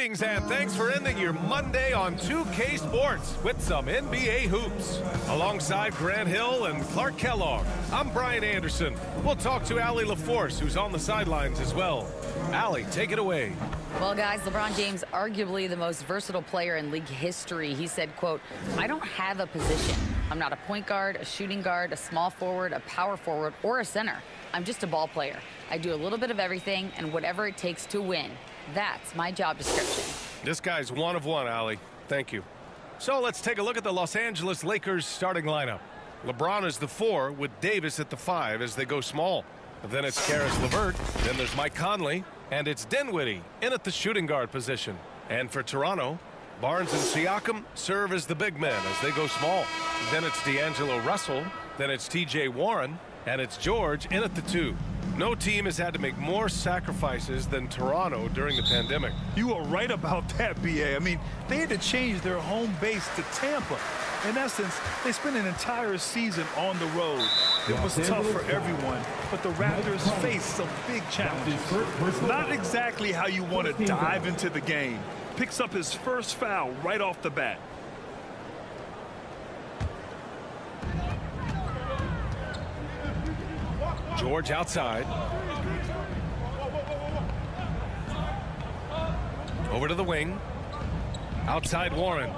Greetings and thanks for ending your Monday on 2K Sports with some NBA hoops. Alongside Grant Hill and Clark Kellogg, I'm Brian Anderson. We'll talk to Allie LaForce, who's on the sidelines as well. Allie, take it away. Well, guys, LeBron James, arguably the most versatile player in league history. He said, quote, "I don't have a position. I'm not a point guard, a shooting guard, a small forward, a power forward, or a center. I'm just a ball player. I do a little bit of everything and whatever it takes to win. That's my job description." This guy's one of one, Allie. Thank you. So let's take a look at the Los Angeles Lakers starting lineup. LeBron is the 4 with Davis at the 5 as they go small. Then it's Karis LeVert. Then there's Mike Conley. And it's Dinwiddie in at the shooting guard position. And for Toronto, Barnes and Siakam serve as the big men as they go small. Then it's D'Angelo Russell. Then it's TJ Warren. And it's George in at the 2. No team has had to make more sacrifices than Toronto during the pandemic. You are right about that, B.A. I mean, they had to change their home base to Tampa. In essence, they spent an entire season on the road. It was tough for everyone, but the Raptors faced some big challenges. Not exactly how you want to dive into the game. Picks up his first foul right off the bat. George outside. Over to the wing. Outside Warren.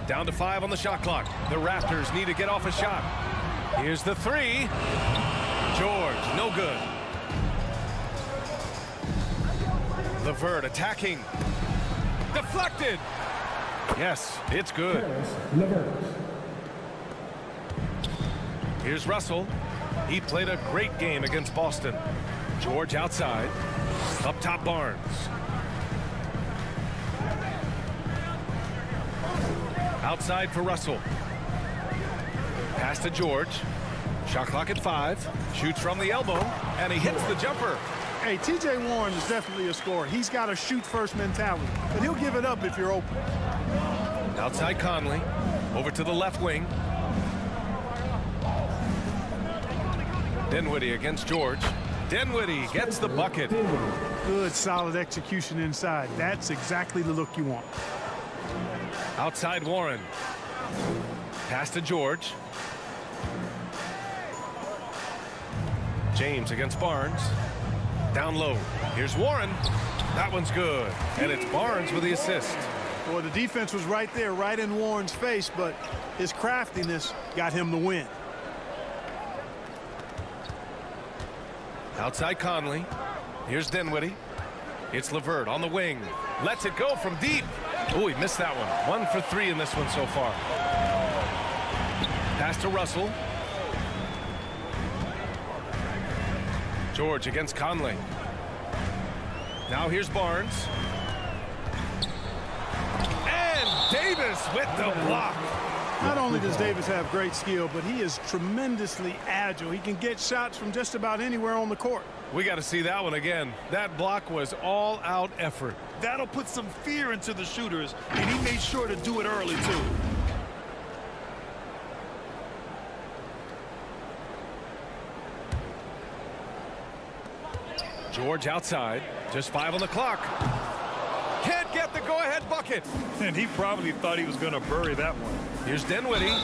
Down to 5 on the shot clock. The Raptors need to get off a shot. Here's the 3. George, no good. LeVert attacking. Deflected. Yes, it's good. Here's Russell. He played a great game against Boston. George outside. Up top Barnes. Outside for Russell. Pass to George. Shot clock at 5. Shoots from the elbow. And he hits the jumper. Hey, TJ Warren is definitely a scorer. He's got a shoot-first mentality. But he'll give it up if you're open. Outside Conley. Over to the left wing. Dinwiddie against George. Dinwiddie gets the bucket. Good, solid execution inside. That's exactly the look you want. Outside Warren. Pass to George. James against Barnes. Down low. Here's Warren. That one's good. And it's Barnes with the assist. Boy, the defense was right there, right in Warren's face, but his craftiness got him the win. Outside Conley. Here's Dinwiddie. It's LeVert on the wing. Lets it go from deep. Oh, he missed that one. 1 for 3 in this one so far. Pass to Russell. George against Conley. Now here's Barnes. And Davis with the block. Not only does Davis have great skill, but he is tremendously agile. He can get shots from just about anywhere on the court. We got to see that one again. That block was all-out effort. That'll put some fear into the shooters, and he made sure to do it early, too. George outside. Just 5 on the clock. Can't get the go-ahead bucket. And he probably thought he was going to bury that one. Here's Dinwiddie.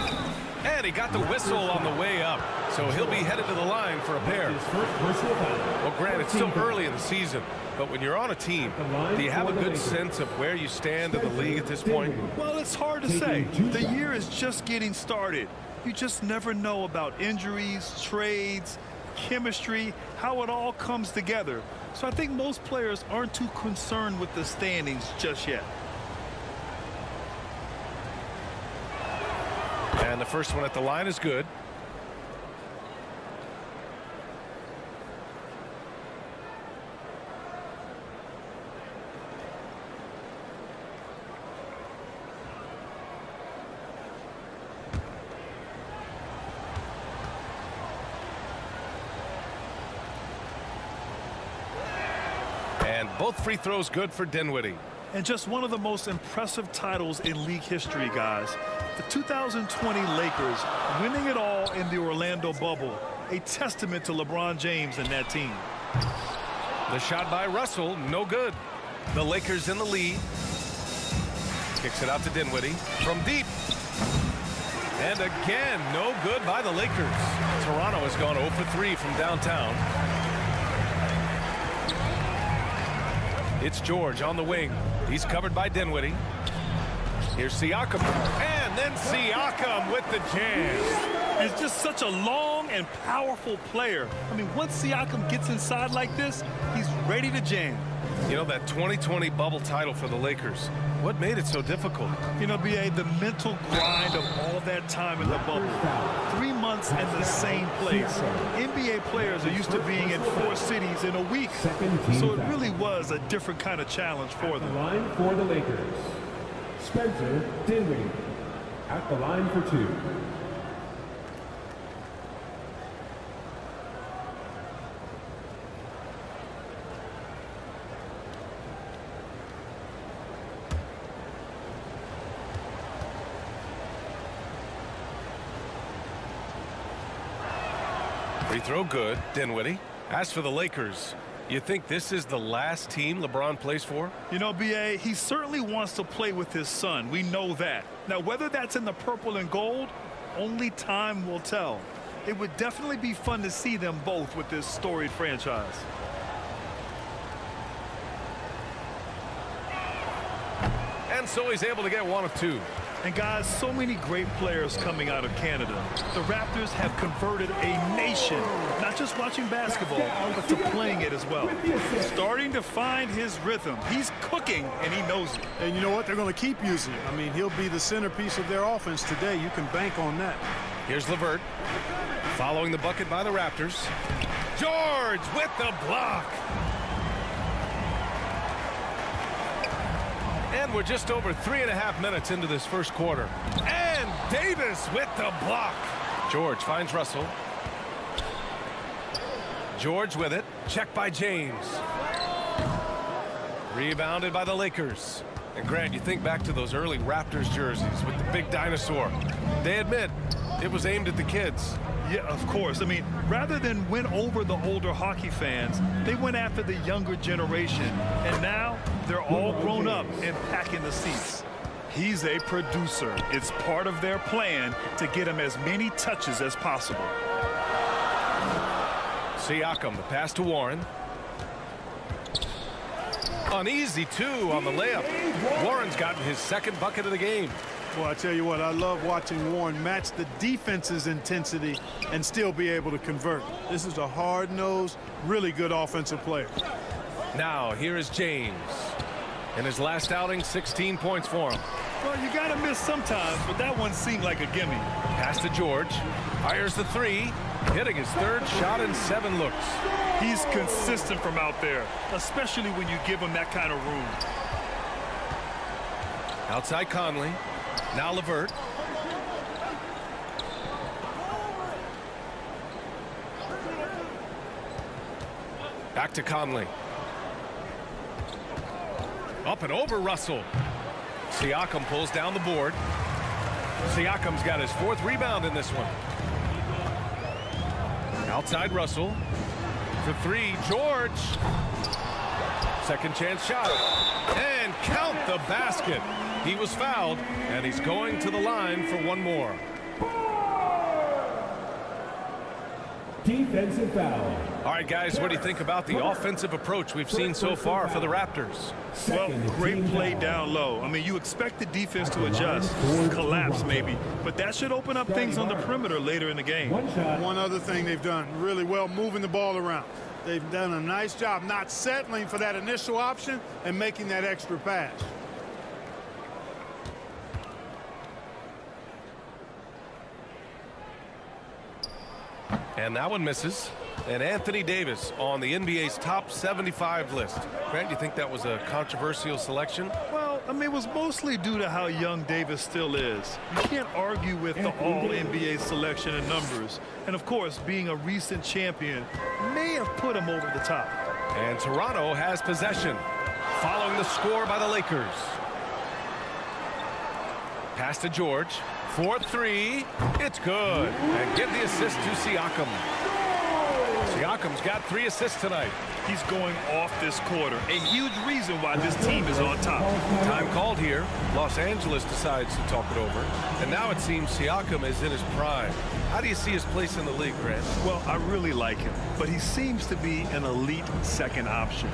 And he got the whistle on the way up. So he'll be headed to the line for a pair. Well, Grant, it's still early in the season. But when you're on a team, do you have a good sense of where you stand in the league at this point? Well, it's hard to say. The year is just getting started. You just never know about injuries, trades, chemistry, how it all comes together. So I think most players aren't too concerned with the standings just yet. And the first one at the line is good. And both free throws good for Dinwiddie. And just one of the most impressive titles in league history, guys. The 2020 Lakers winning it all in the Orlando bubble. A testament to LeBron James and that team. The shot by Russell, no good. The Lakers in the lead. Kicks it out to Dinwiddie from deep. And again, no good by the Lakers. Toronto has gone 0 for 3 from downtown. It's George on the wing. He's covered by Dinwiddie. Here's Siakam. And then Siakam with the jam. He's just such a long and powerful player. I mean, once Siakam gets inside like this, he's ready to jam. You know, that 2020 bubble title for the Lakers, what made it so difficult? You know, B.A., the mental grind of all that time in the bubble. 3 months in the same place. NBA players are used to being in 4 cities in a week. So it really was a different kind of challenge for them. Line for the Lakers. Spencer Dinwiddie at the line for 2. Free throw good. Dinwiddie. As for the Lakers, you think this is the last team LeBron plays for? You know, B.A., he certainly wants to play with his son. We know that. Now, whether that's in the purple and gold, only time will tell. It would definitely be fun to see them both with this storied franchise. And so he's able to get 1 of 2. And guys, so many great players coming out of Canada. The Raptors have converted a nation, not just watching basketball, but to playing it as well. Starting to find his rhythm. He's cooking, and he knows it. And you know what? They're going to keep using it. I mean, he'll be the centerpiece of their offense today. You can bank on that. Here's LeVert. Following the bucket by the Raptors. George with the block. And we're just over 3.5 minutes into this first quarter. And Davis with the block. George finds Russell. George with it. Checked by James. Rebounded by the Lakers. And Grant, you think back to those early Raptors jerseys with the big dinosaur. They admit it was aimed at the kids. Yeah, of course. I mean, rather than win over the older hockey fans, they went after the younger generation. And now they're all grown up and packing the seats. He's a producer. It's part of their plan to get him as many touches as possible. Siakam, the pass to Warren. An easy 2 on the layup. Warren's gotten his 2nd bucket of the game. Well, I tell you what, I love watching Warren match the defense's intensity and still be able to convert. This is a hard-nosed, really good offensive player. Now, here is James. In his last outing, 16 points for him. Well, you got to miss sometimes, but that one seemed like a gimme. Pass to George. Fires the 3. Hitting his 3rd shot in 7 looks. He's consistent from out there, especially when you give him that kind of room. Outside Conley. Now LeVert. Back to Conley. Up and over Russell. Siakam pulls down the board. Siakam's got his 4th rebound in this one. Outside Russell. For 3, George. 2nd chance shot. And count the basket. He was fouled, and he's going to the line for 1 more. Defensive foul. All right, guys, what do you think about the offensive approach we've seen so far for the Raptors? Well, great play down low. I mean, you expect the defense to adjust, collapse maybe, but that should open up things on the perimeter later in the game. One other thing they've done really well, moving the ball around. They've done a nice job not settling for that initial option and making that extra pass. And that one misses. And Anthony Davis on the NBA's top 75 list. Grant, do you think that was a controversial selection? Well, I mean, it was mostly due to how young Davis still is. You can't argue with the all-NBA selection and numbers. And, of course, being a recent champion may have put him over the top. And Toronto has possession. Following the score by the Lakers. Pass to George. 4-3. It's good. And give the assist to Siakam. Siakam's got 3 assists tonight. He's going off this quarter. A huge reason why this team is on top. Time called here. Los Angeles decides to talk it over. And now it seems Siakam is in his prime. How do you see his place in the league, Grant? Well, I really like him, but he seems to be an elite second option.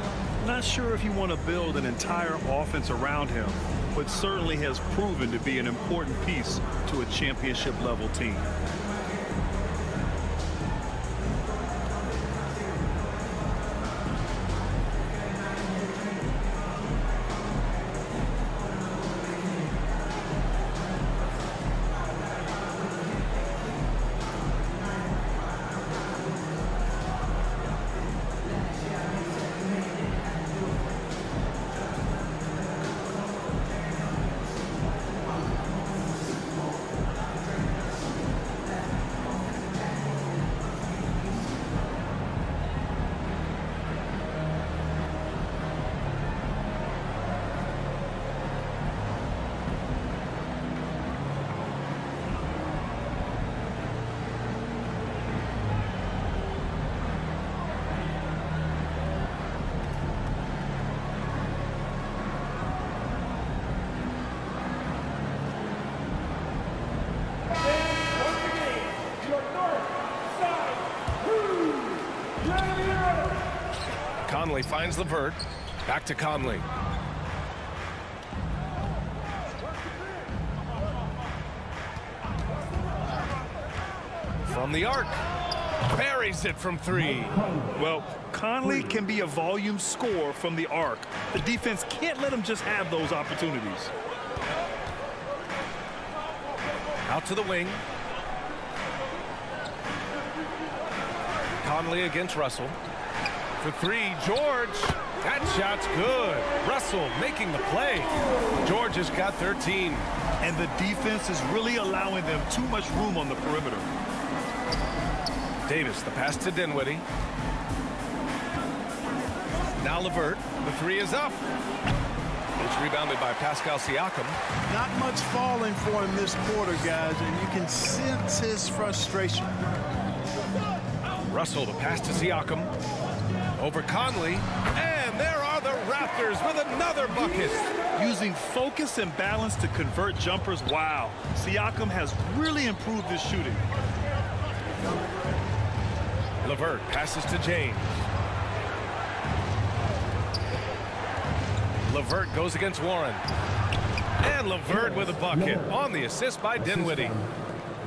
Not sure if you want to build an entire offense around him, but certainly has proven to be an important piece to a championship-level team. Conley finds LeVert. Back to Conley. From the arc. Buries it from 3. Well, Conley can be a volume scorer from the arc. The defense can't let him just have those opportunities. Out to the wing. Conley against Russell. For 3, George. That shot's good. Russell making the play. George has got 13. And the defense is really allowing them too much room on the perimeter. Davis, the pass to Dinwiddie. Now LeVert. The 3 is up. It's rebounded by Pascal Siakam. Not much falling for him this quarter, guys, and you can sense his frustration. Russell, the pass to Siakam. Over Conley. And there are the Raptors with another bucket. Using focus and balance to convert jumpers. Wow. Siakam has really improved his shooting. LeVert passes to James. LeVert goes against Warren. And LeVert with a bucket on the assist by Dinwiddie.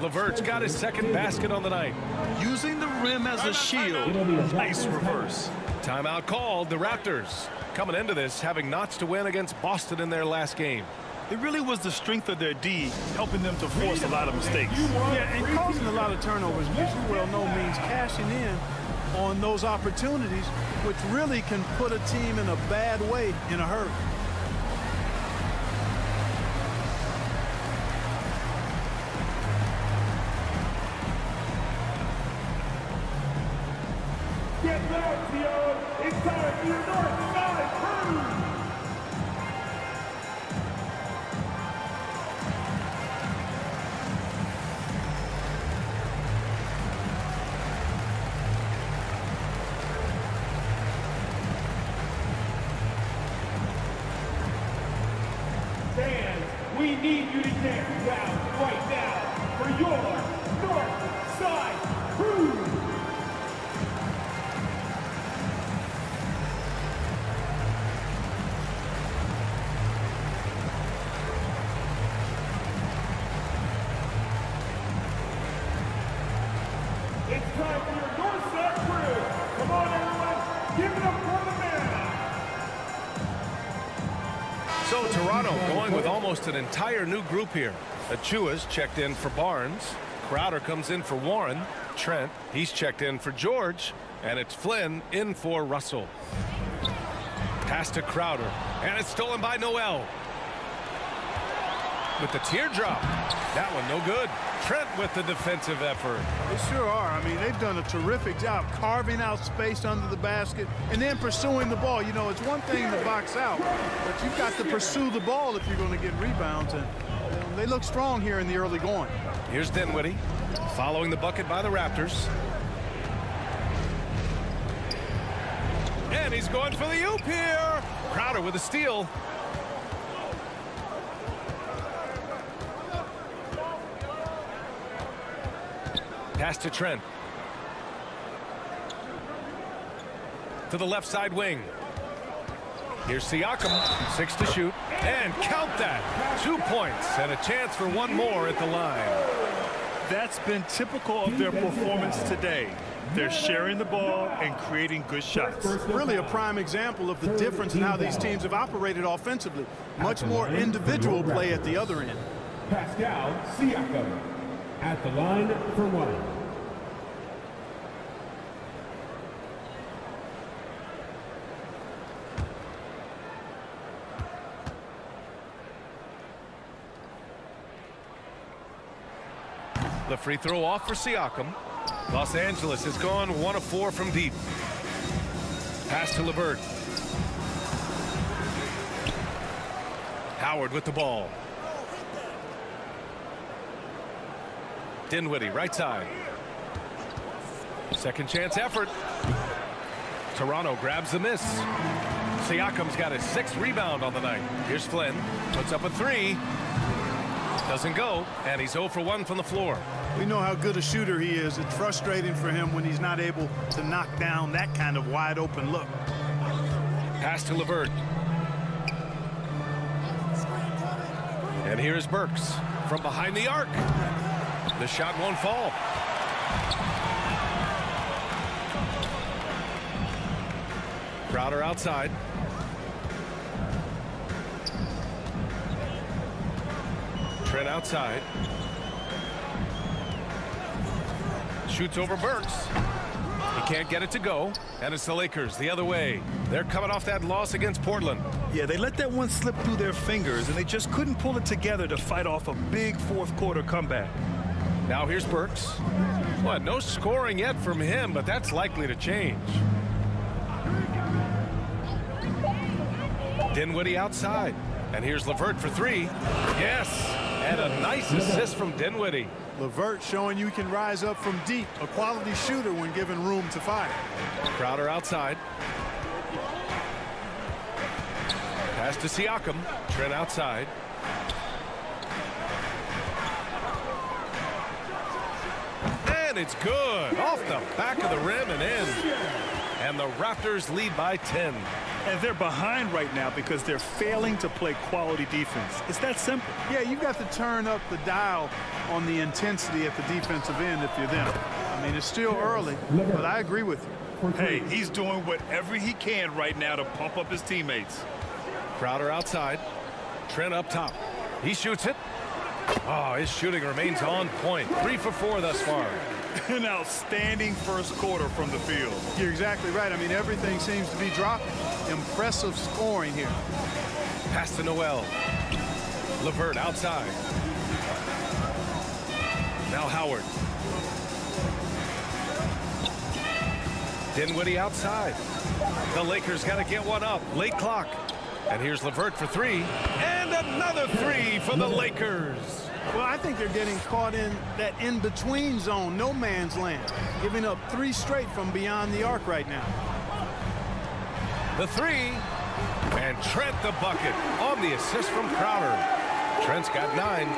LeVert's got his second basket on the night. Using the rim as a shield. Nice reverse. Timeout called. The Raptors coming into this having knots to win against Boston in their last game. It really was the strength of their D helping them to force a lot of mistakes. Yeah, and causing a lot of turnovers, which you well know means cashing in on those opportunities, which really can put a team in a bad way in a hurry. Get back, Theo! It's time for your North Side Crew! Fans, we need you to get down right now for your North Side Crew! It's time for your North Side Crew! Come on, everyone! Give it up for the man! So Toronto going with almost an entire new group here. Achua's checked in for Barnes. Crowder comes in for Warren. Trent, he's checked in for George. And it's Flynn in for Russell. Pass to Crowder. And it's stolen by Noel. With the teardrop. That one no good. Trent with the defensive effort. They sure are. I mean, they've done a terrific job carving out space under the basket and then pursuing the ball. You know, it's one thing to box out, but you've got to pursue the ball if you're going to get rebounds. And they look strong here in the early going. Here's Dinwiddie following the bucket by the Raptors. And he's going for the oop here. Crowder with a steal. Pass to Trent. To the left side wing. Here's Siakam, 6 to shoot, and count that. 2 points and a chance for one more at the line. That's been typical of their performance today. They're sharing the ball and creating good shots. Really a prime example of the difference in how these teams have operated offensively. Much more individual play at the other end. Pascal Siakam at the line for one. The free throw off for Siakam. Los Angeles has gone 1 of 4 from deep. Pass to LeVert. Howard with the ball. Dinwiddie, right side. Second chance effort. Toronto grabs the miss. Siakam's got his 6th rebound on the night. Here's Flynn. Puts up a 3. Doesn't go, and he's 0 for 1 from the floor. We know how good a shooter he is. It's frustrating for him when he's not able to knock down that kind of wide open look. Pass to LeVert. And here's Burks from behind the arc. The shot won't fall. Crowder outside. Trent outside. Shoots over Burks. He can't get it to go. And it's the Lakers the other way. They're coming off that loss against Portland. Yeah, they let that one slip through their fingers, and they just couldn't pull it together to fight off a big fourth-quarter comeback. Now here's Burks. What? No scoring yet from him, but that's likely to change. Dinwiddie outside. And here's LeVert for 3. Yes. And a nice assist from Dinwiddie. LeVert showing you can rise up from deep. A quality shooter when given room to fire. Crowder outside. Pass to Siakam. Trent outside. And it's good. Off the back of the rim and in. And the Raptors lead by 10. And they're behind right now because they're failing to play quality defense. It's that simple. Yeah, you've got to turn up the dial on the intensity at the defensive end if you're them. I mean, it's still early, but I agree with you. Hey, he's doing whatever he can right now to pump up his teammates. Crowder outside. Trent up top. He shoots it. Oh, his shooting remains on point. 3 for 4 thus far. An outstanding first quarter from the field. You're exactly right. I mean, everything seems to be dropping. Impressive scoring here. Pass to Noel. LeVert outside. Now Howard. Dinwiddie outside. The Lakers got to get one up. Late clock. And here's LeVert for 3. And another 3 for the Lakers. Well, I think they're getting caught in that in-between zone, no man's land, giving up 3 straight from beyond the arc right now. The 3. And Trent the bucket on the assist from Crowder. Trent's got 9.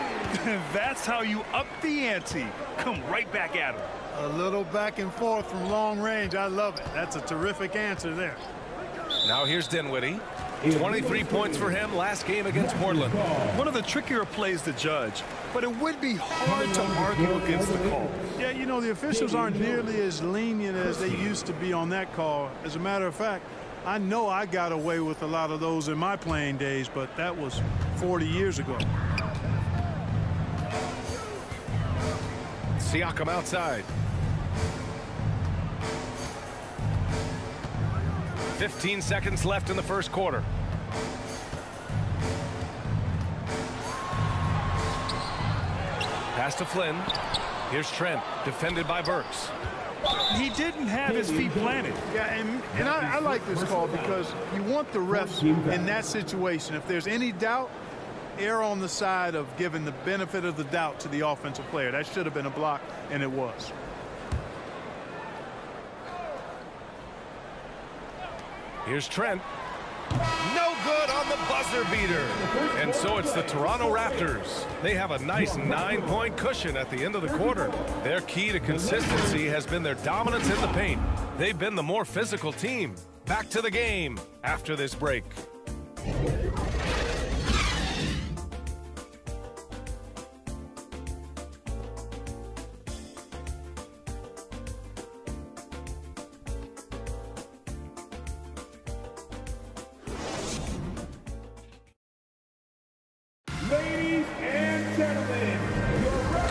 That's how you up the ante. Come right back at him. A little back and forth from long range. I love it. That's a terrific answer there. Now here's Dinwiddie. 23 points for him last game against Portland. One of the trickier plays to judge, but it would be hard to argue against the call. Yeah, you know, the officials aren't nearly as lenient as they used to be on that call. As a matter of fact, I know I got away with a lot of those in my playing days, but that was 40 years ago. Siakam outside. 15 seconds left in the first quarter. Pass to Flynn. Here's Trent, defended by Burks. He didn't have his feet planted. Yeah, and I like this call because you want the refs in that situation. If there's any doubt, err on the side of giving the benefit of the doubt to the offensive player. That should have been a block, and it was. Here's Trent. No good on the buzzer beater. And so it's the Toronto Raptors. They have a nice 9-point cushion at the end of the quarter. Their key to consistency has been their dominance in the paint. They've been the more physical team. Back to the game after this break. Ladies and gentlemen,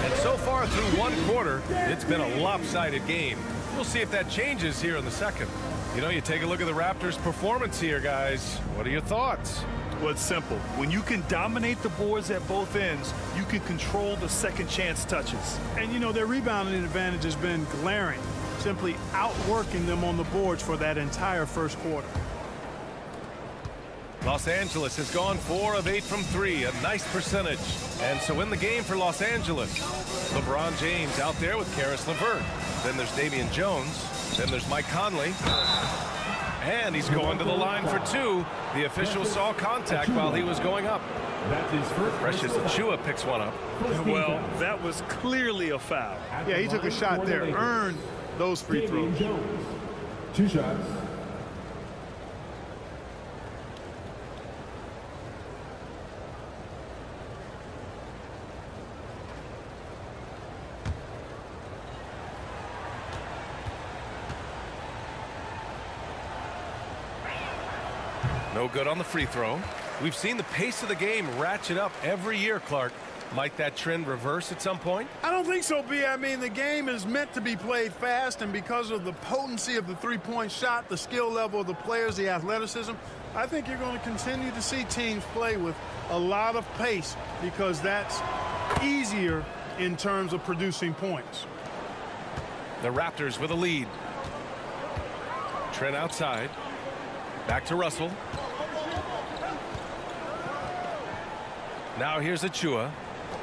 And so far through one quarter, it's been a lopsided game. We'll see if that changes here in the second. You know, you take a look at the Raptors' performance here, guys. What are your thoughts? Well, it's simple. When you can dominate the boards at both ends, you can control the second chance touches. And, you know, their rebounding advantage has been glaring, simply outworking them on the boards for that entire first quarter. Los Angeles has gone 4 of 8 from 3, a nice percentage. And so in the game for Los Angeles, LeBron James out there with Karis LeVert. Then there's Damian Jones. Then there's Mike Conley. And he's going to the line for 2. The official saw contact while he was going up. that's his first. Precious Achiuwa picks one up. Well, that was clearly a foul. Yeah, he took a shot there, earned those free Damian throws. Jones. 2 shots. No good on the free throw. We've seen the pace of the game ratchet up every year, Clark. Might that trend reverse at some point? I don't think so, B. I mean, the game is meant to be played fast, and because of the potency of the three-point shot, the skill level of the players, the athleticism, I think you're going to continue to see teams play with a lot of pace because that's easier in terms of producing points. The Raptors with a lead. Trent outside. Back to Russell. Now here's Achiuwa.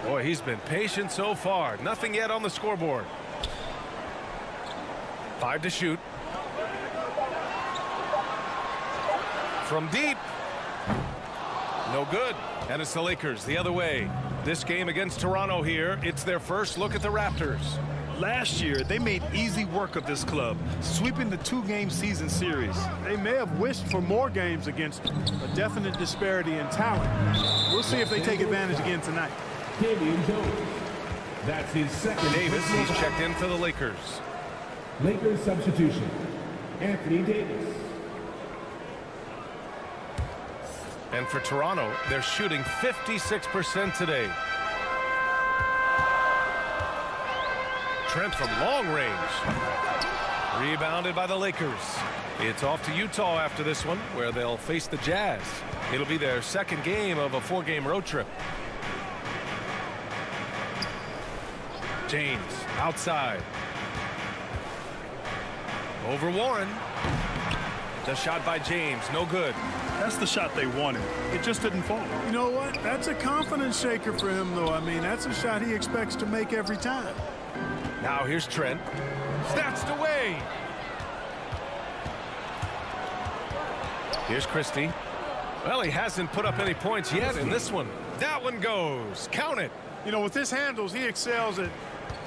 Boy, he's been patient so far. Nothing yet on the scoreboard. 5 to shoot. From deep. No good. And it's the Lakers the other way. This game against Toronto here, it's their first look at the Raptors. Last year, they made easy work of this club, sweeping the 2-game season series. They may have wished for more games against a definite disparity in talent. We'll see if they take advantage again tonight. Damian Jones. That's his second. Davis, he's checked in for the Lakers. Lakers substitution. Anthony Davis. And for Toronto, they're shooting 56% today. Trent from long range. Rebounded by the Lakers. It's off to Utah after this one, where they'll face the Jazz. It'll be their second game of a 4-game road trip. James outside. Over Warren. The shot by James, no good. That's the shot they wanted. It just didn't fall. You know what? That's a confidence shaker for him, though. I mean, that's a shot he expects to make every time. Now here's Trent. Snatched away. Here's Christie. Well, he hasn't put up any points yet in this one. That one goes. Count it. You know, with his handles, he excels at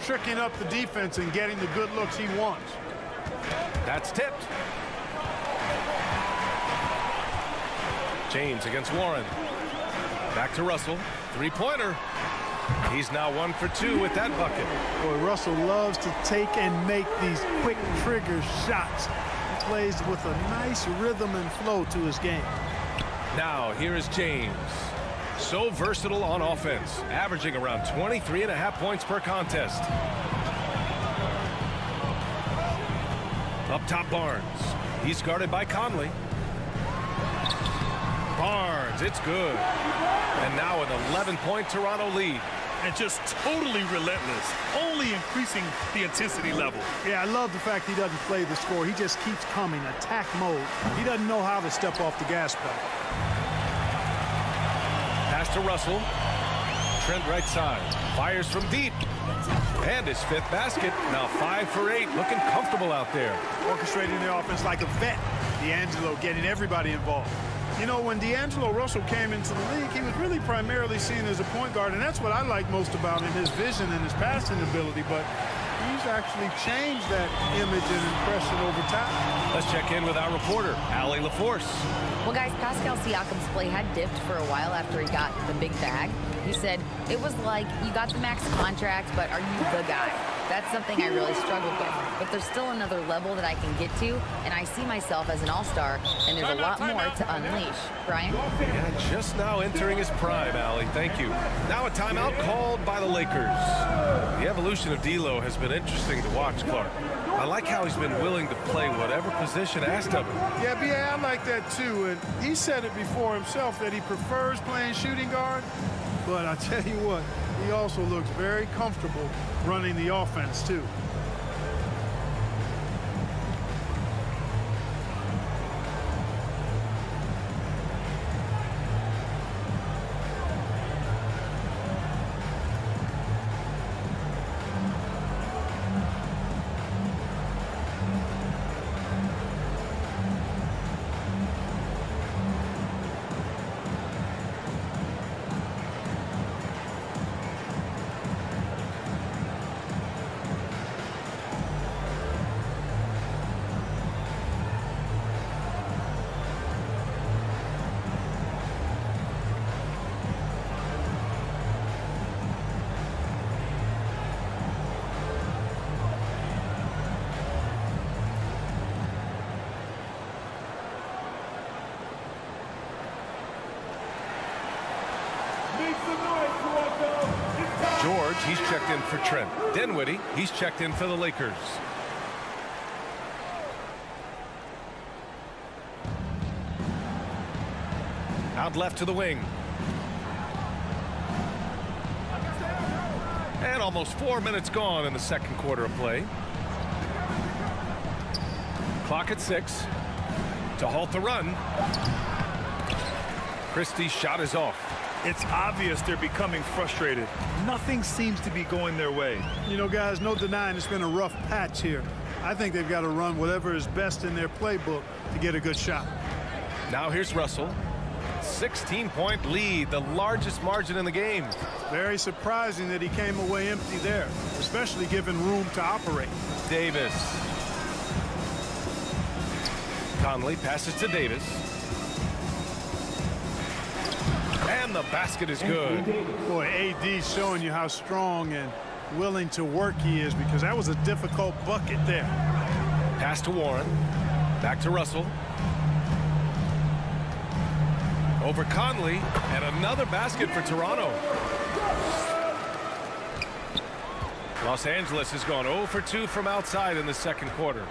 tricking up the defense and getting the good looks he wants. That's tipped. James against Warren. Back to Russell. 3-pointer. He's now 1 for 2 with that bucket. Boy, Russell loves to take and make these quick trigger shots. He plays with a nice rhythm and flow to his game. Now here is James. So versatile on offense, averaging around 23.5 points per contest. Up top, Barnes. He's guarded by Conley. Barnes, it's good. And now an 11-point Toronto lead. And just totally relentless, only increasing the intensity level. Yeah, I love the fact he doesn't play the score. He just keeps coming, attack mode. He doesn't know how to step off the gas pedal. Pass to Russell. Trent right side. Fires from deep. And his 5th basket. Now 5 for 8. Looking comfortable out there. Orchestrating the offense like a vet. D'Angelo getting everybody involved. You know, when D'Angelo Russell came into the league, he was really primarily seen as a point guard, and that's what I like most about him, his vision and his passing ability. But he's actually changed that image and impression over time. Let's check in with our reporter, Allie LaForce. Well, guys, Pascal Siakam's play had dipped for a while after he got the big bag. He said, it was like, you got the max contract, but are you the guy? That's something I really struggled with. But there's still another level that I can get to, and I see myself as an all-star, and there's a lot more to unleash. Brian? Yeah, just now entering his prime, Allie. Thank you. Now a timeout called by the Lakers. The evolution of D'Lo has been interesting to watch, Clark. I like how he's been willing to play whatever position asked of him. Yeah, B.A., I like that too. And he said it before himself that he prefers playing shooting guard. But I tell you what, he also looks very comfortable running the offense too. George, he's checked in for Trent. Dinwiddie, he's checked in for the Lakers. Out left to the wing. And almost 4 minutes gone in the second quarter of play. Clock at 6. To halt the run. Christie's shot is off. It's obvious they're becoming frustrated. Nothing seems to be going their way. You know, guys, no denying it's been a rough patch here. I think they've got to run whatever is best in their playbook to get a good shot. Now here's Russell. 16-point lead, the largest margin in the game. Very surprising that he came away empty there, especially given room to operate. Davis. Conley passes to Davis. And the basket is good. Boy, AD showing you how strong and willing to work he is, because that was a difficult bucket there. Pass to Warren. Back to Russell. Over Conley. And another basket for Toronto. Los Angeles has gone 0 for 2 from outside in the second quarter.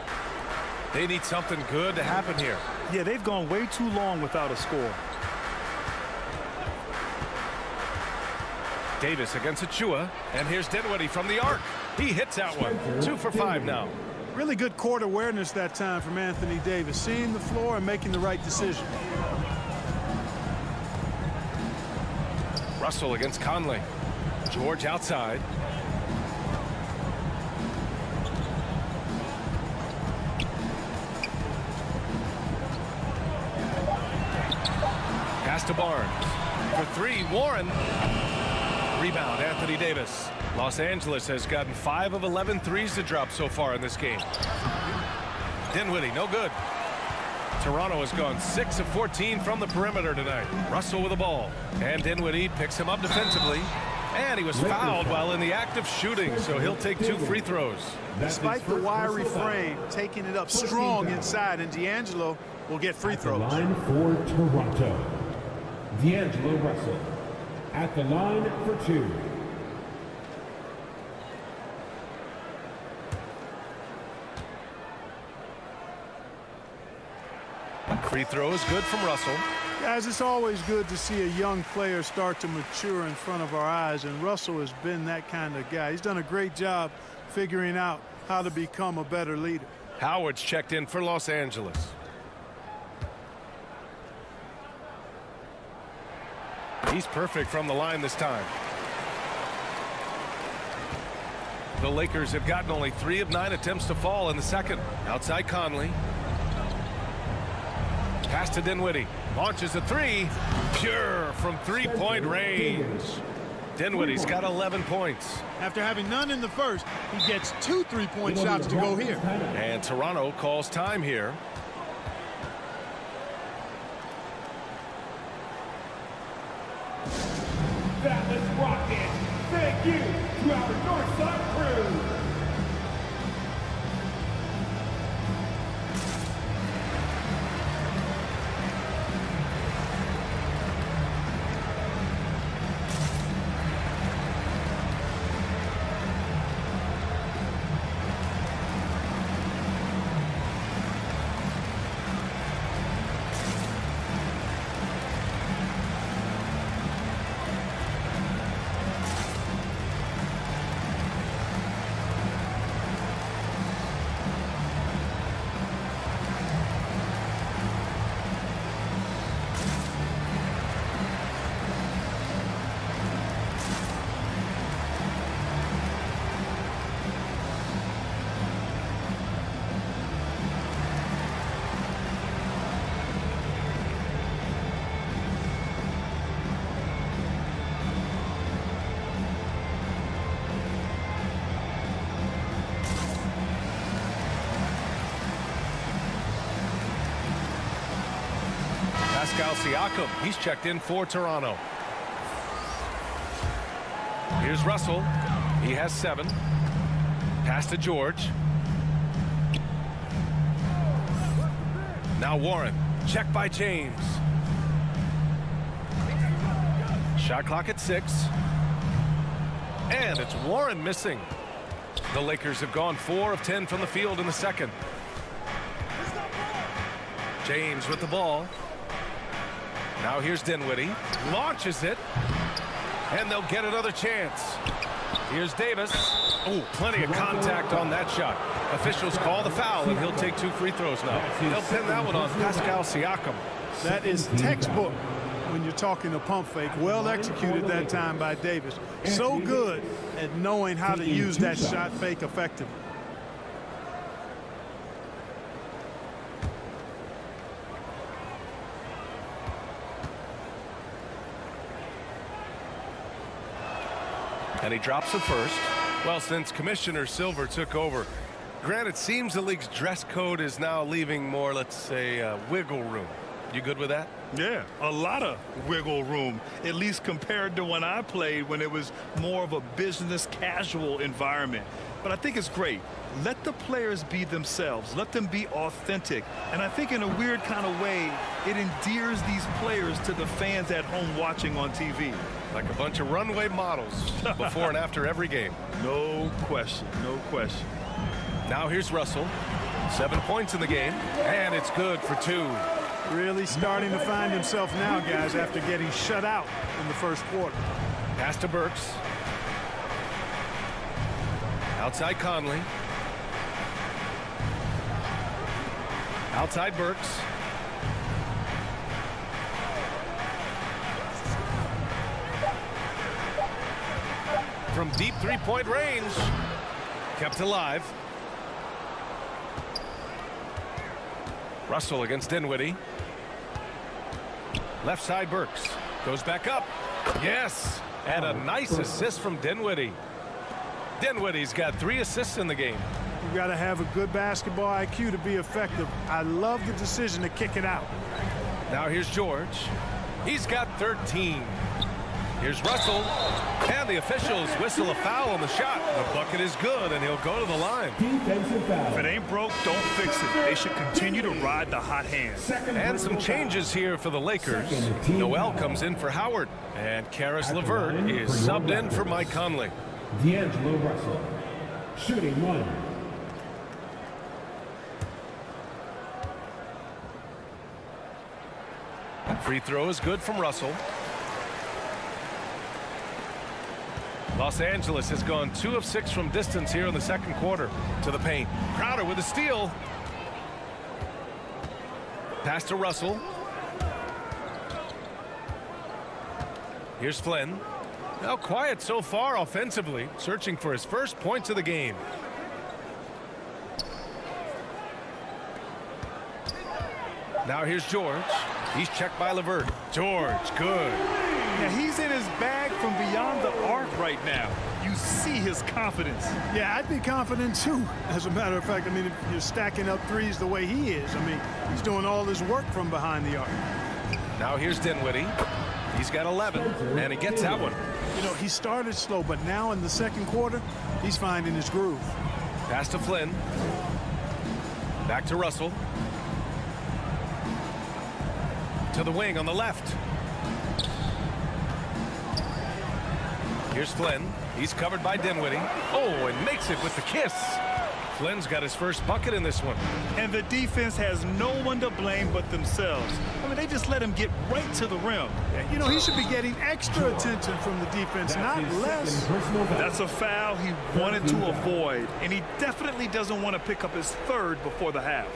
They need something good to happen here. Yeah, they've gone way too long without a score. Davis against Achua, and here's Dinwiddie from the arc. He hits that one. 2 for 5 now. Really good court awareness that time from Anthony Davis, seeing the floor and making the right decision. Russell against Conley. George outside. Pass to Barnes. For 3, Warren. Rebound, Anthony Davis. Los Angeles has gotten 5 of 11 threes to drop so far in this game. Dinwiddie, no good. Toronto has gone 6 of 14 from the perimeter tonight. Russell with the ball. And Dinwiddie picks him up defensively. And he was fouled while in the act of shooting, so he'll take 2 free throws. Despite the wiry frame, taking it up strong inside, and D'Angelo will get free throws. Line for Toronto, D'Angelo Russell. At the line for 2. Free throw is good from Russell. Guys, it's always good to see a young player start to mature in front of our eyes, and Russell has been that kind of guy. He's done a great job figuring out how to become a better leader. Howard's checked in for Los Angeles. He's perfect from the line this time. The Lakers have gotten only 3 of 9 attempts to fall in the second. Outside Conley. Pass to Dinwiddie. Launches a three. Pure from three-point range. Dinwiddie's got 11 points. After having none in the first, he gets 2 3-point shots to go here. And Toronto calls time here. That was rocking. Thank you to our Northside crew. Siakam, he's checked in for Toronto. Here's Russell. He has 7. Pass to George. Now Warren. Check by James. Shot clock at 6. And it's Warren missing. The Lakers have gone 4 of 10 from the field in the second. James with the ball. Now here's Dinwiddie. Launches it. And they'll get another chance. Here's Davis. Oh, plenty of contact on that shot. Officials call the foul, and he'll take 2 free throws now. They'll pin that one on Pascal Siakam. That is textbook when you're talking a pump fake. Well executed that time by Davis. So good at knowing how to use that shot fake effectively. And he drops it first. Well, since Commissioner Silver took over, Grant, it seems the league's dress code is now leaving more, let's say, wiggle room. You good with that? Yeah, a lot of wiggle room, at least compared to when I played, when it was more of a business casual environment. But I think it's great. Let the players be themselves. Let them be authentic. And I think in a weird kind of way, it endears these players to the fans at home watching on TV. Like a bunch of runway models before and after every game. No question, no question. Now here's Russell. 7 points in the game, and it's good for 2. Really starting to find himself now, guys, after getting shut out in the first quarter. Pass to Burks. Outside Conley. Outside Burks. From deep three-point range. Kept alive. Russell against Dinwiddie. Left side Burks. Goes back up. Yes. And a nice assist from Dinwiddie. Dinwiddie's got 3 assists in the game. You got to have a good basketball IQ to be effective. I love the decision to kick it out. Now here's George. He's got 13. Here's Russell. And the officials whistle a foul on the shot. The bucket is good, and he'll go to the line. If it ain't broke, don't fix it. They should continue to ride the hot hand. And some changes here for the Lakers. Noel comes in for Howard. And Karis LeVert is subbed in for Mike Conley. D'Angelo Russell, shooting 1. Free throw is good from Russell. Los Angeles has gone 2 of 6 from distance here in the second quarter. To the paint. Crowder with a steal. Pass to Russell. Here's Flynn. Now quiet so far offensively, searching for his first points of the game. Now here's George. He's checked by LeVert. George, good. Yeah, he's in his bag from beyond the arc right now. You see his confidence. Yeah, I'd be confident too. As a matter of fact, I mean, if you're stacking up threes the way he is, I mean, he's doing all his work from behind the arc. Now here's Dinwiddie. He's got 11, and he gets that one. You know, he started slow, but now in the second quarter, he's finding his groove. Pass to Flynn. Back to Russell. To the wing on the left. Here's Flynn. He's covered by Dinwiddie. Oh, and makes it with the kiss. Flynn's got his first bucket in this one. And the defense has no one to blame but themselves. I mean, they just let him get right to the rim. You know, he should be getting extra attention from the defense, not less. That's a foul he wanted to avoid, and he definitely doesn't want to pick up his third before the half.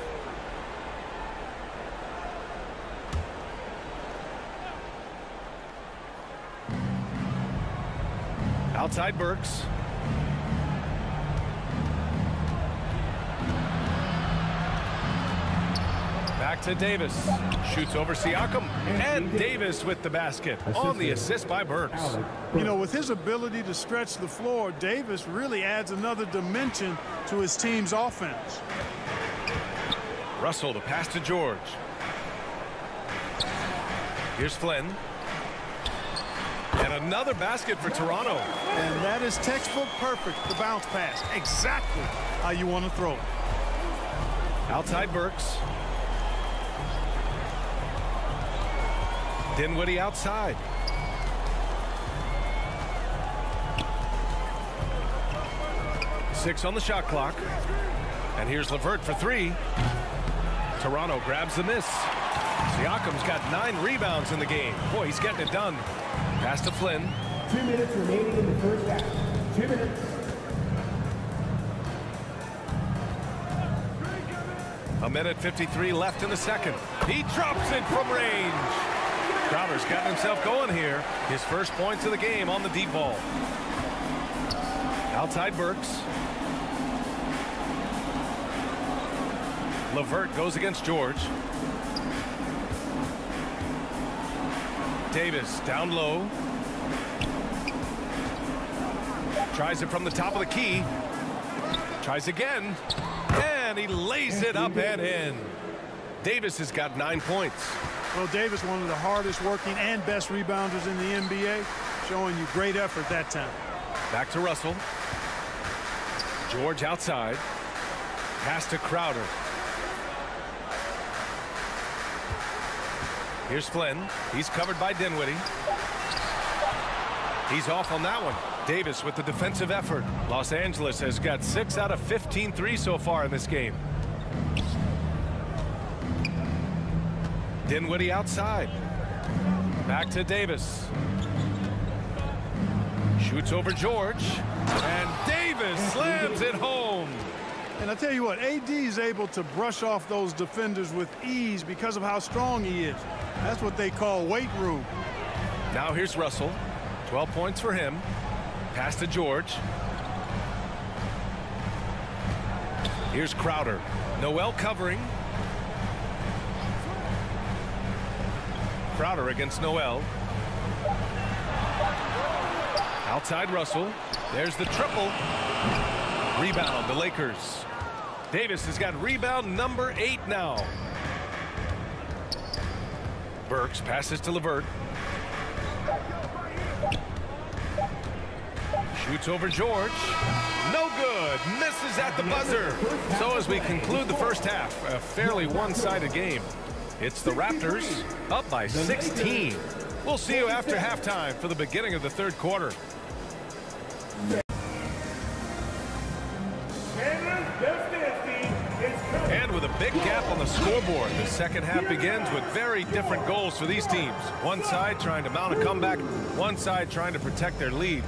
Outside Burks. Back to Davis. Shoots over Siakam. And Davis with the basket on the assist by Burks. You know, with his ability to stretch the floor, Davis really adds another dimension to his team's offense. Russell, the pass to George. Here's Flynn. And another basket for Toronto. And that is textbook perfect, the bounce pass. Exactly how you want to throw it. Outside Burks. Dinwiddie outside. Six on the shot clock. And here's LeVert for three. Toronto grabs the miss. Siakam's got 9 rebounds in the game. Boy, he's getting it done. Pass to Flynn. 2 minutes remaining in the first half. 2 minutes. A minute 53 left in the second. He drops it from range. Crowder's got himself going here. His first points of the game on the deep ball. Outside Burks. LeVert goes against George. Davis down low. Tries it from the top of the key. Tries again. And he lays it up and in. Davis has got 9 points. Well, Davis, one of the hardest working and best rebounders in the NBA, showing you great effort that time. Back to Russell. George outside. Pass to Crowder. Here's Flynn. He's covered by Dinwiddie. He's off on that one. Davis with the defensive effort. Los Angeles has got 6 out of 15 threes so far in this game. Dinwiddie outside. Back to Davis. Shoots over George. And Davis slams it home. And I tell you what, AD is able to brush off those defenders with ease because of how strong he is. That's what they call weight room. Now here's Russell. 12 points for him. Pass to George. Here's Crowder. Noel covering. Crowder against Noel. Outside Russell. There's the triple. Rebound, the Lakers. Davis has got rebound number 8 now. Burks passes to LeVert. Shoots over George. No good. Misses at the buzzer. So as we conclude the first half, a fairly one-sided game. It's the Raptors up by 16. We'll see you after halftime for the beginning of the third quarter. And with a big gap on the scoreboard, the second half begins with very different goals for these teams. One side trying to mount a comeback, one side trying to protect their lead.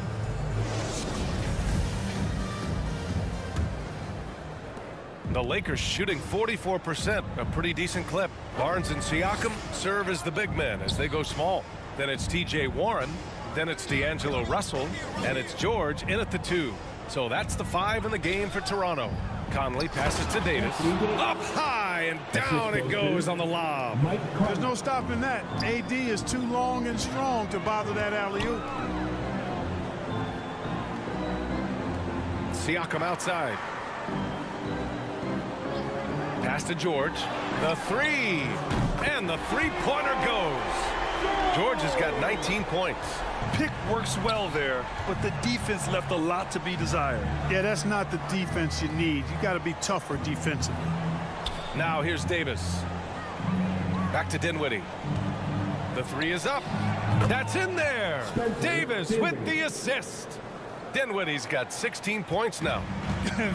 The Lakers shooting 44%, a pretty decent clip. Barnes and Siakam serve as the big men as they go small. Then it's T.J. Warren, then it's D'Angelo Russell, and it's George in at the 2. So that's the 5 in the game for Toronto. Conley passes to Davis. Up high, high, and down it goes on the lob. There's no stopping that. AD is too long and strong to bother that alley-oop. Siakam outside. Pass to George. The three. And the three-pointer goes. George has got 19 points. Pick works well there, but the defense left a lot to be desired. Yeah, that's not the defense you need. You got to be tougher defensively. Now here's Davis. Back to Dinwiddie. The three is up. That's in there. Davis with the assist. Dinwiddie's got 16 points now.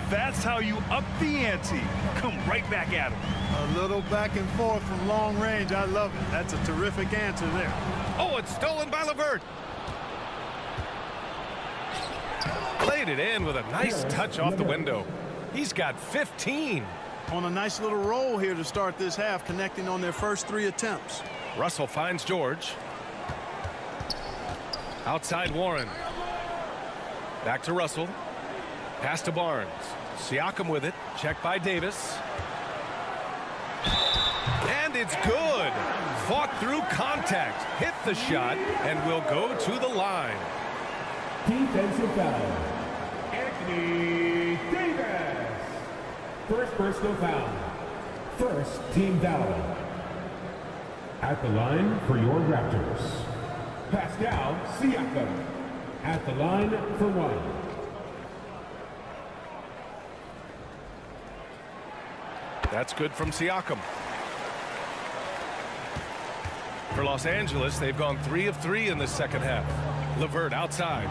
That's how you up the ante. Come right back at him. A little back and forth from long range. I love it. That's a terrific answer there. Oh, it's stolen by LeVert. Played it in with a nice touch off the window. He's got 15. On a nice little roll here to start this half, connecting on their first 3 attempts. Russell finds George. Outside Warren. Back to Russell. Pass to Barnes. Siakam with it. Checked by Davis. And it's good. Fought through contact. Hit the shot and will go to the line. Defensive foul. Anthony Davis. First personal foul. First team foul. At the line for your Raptors, Pascal Siakam. At the line for 1. That's good from Siakam. For Los Angeles, they've gone 3 of 3 in the second half. LeVert outside.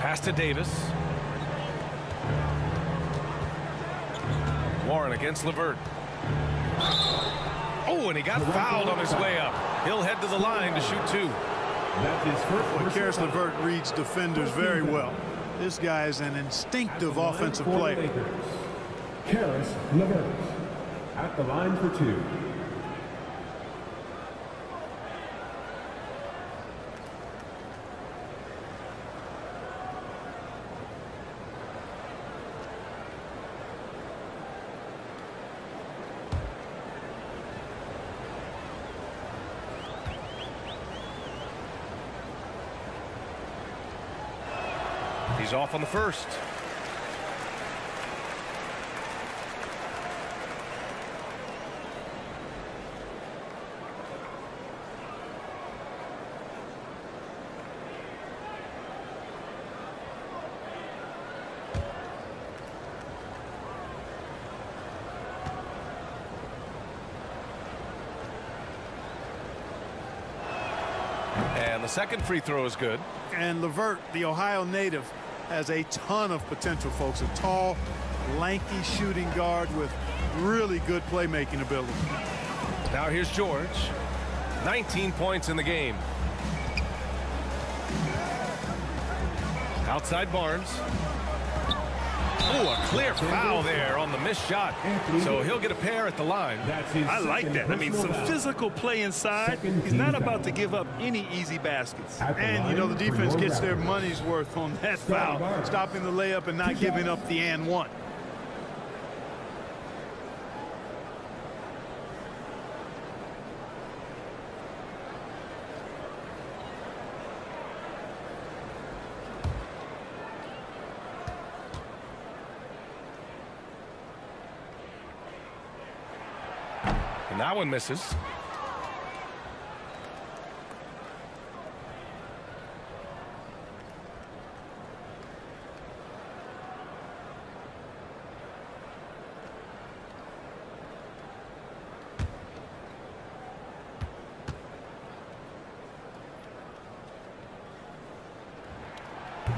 Pass to Davis. Warren against LeVert. Oh, and he got fouled on his way up. He'll head to the line to shoot 2. That's his first. Karis LeVert reads defenders very well. This guy is an instinctive offensive player. Karis LeVert at the line for 2. He's off on the first. And the second free throw is good. And LeVert, the Ohio native, has a ton of potential, folks. A tall, lanky shooting guard with really good playmaking ability. Now here's George. 19 points in the game. Outside Barnes. Oh, a clear foul there on the missed shot. So he'll get a pair at the line. I like that. I mean, some physical play inside. He's not about to give up any easy baskets. And, you know, the defense gets their money's worth on that foul, stopping the layup and not giving up the and one. And that one misses.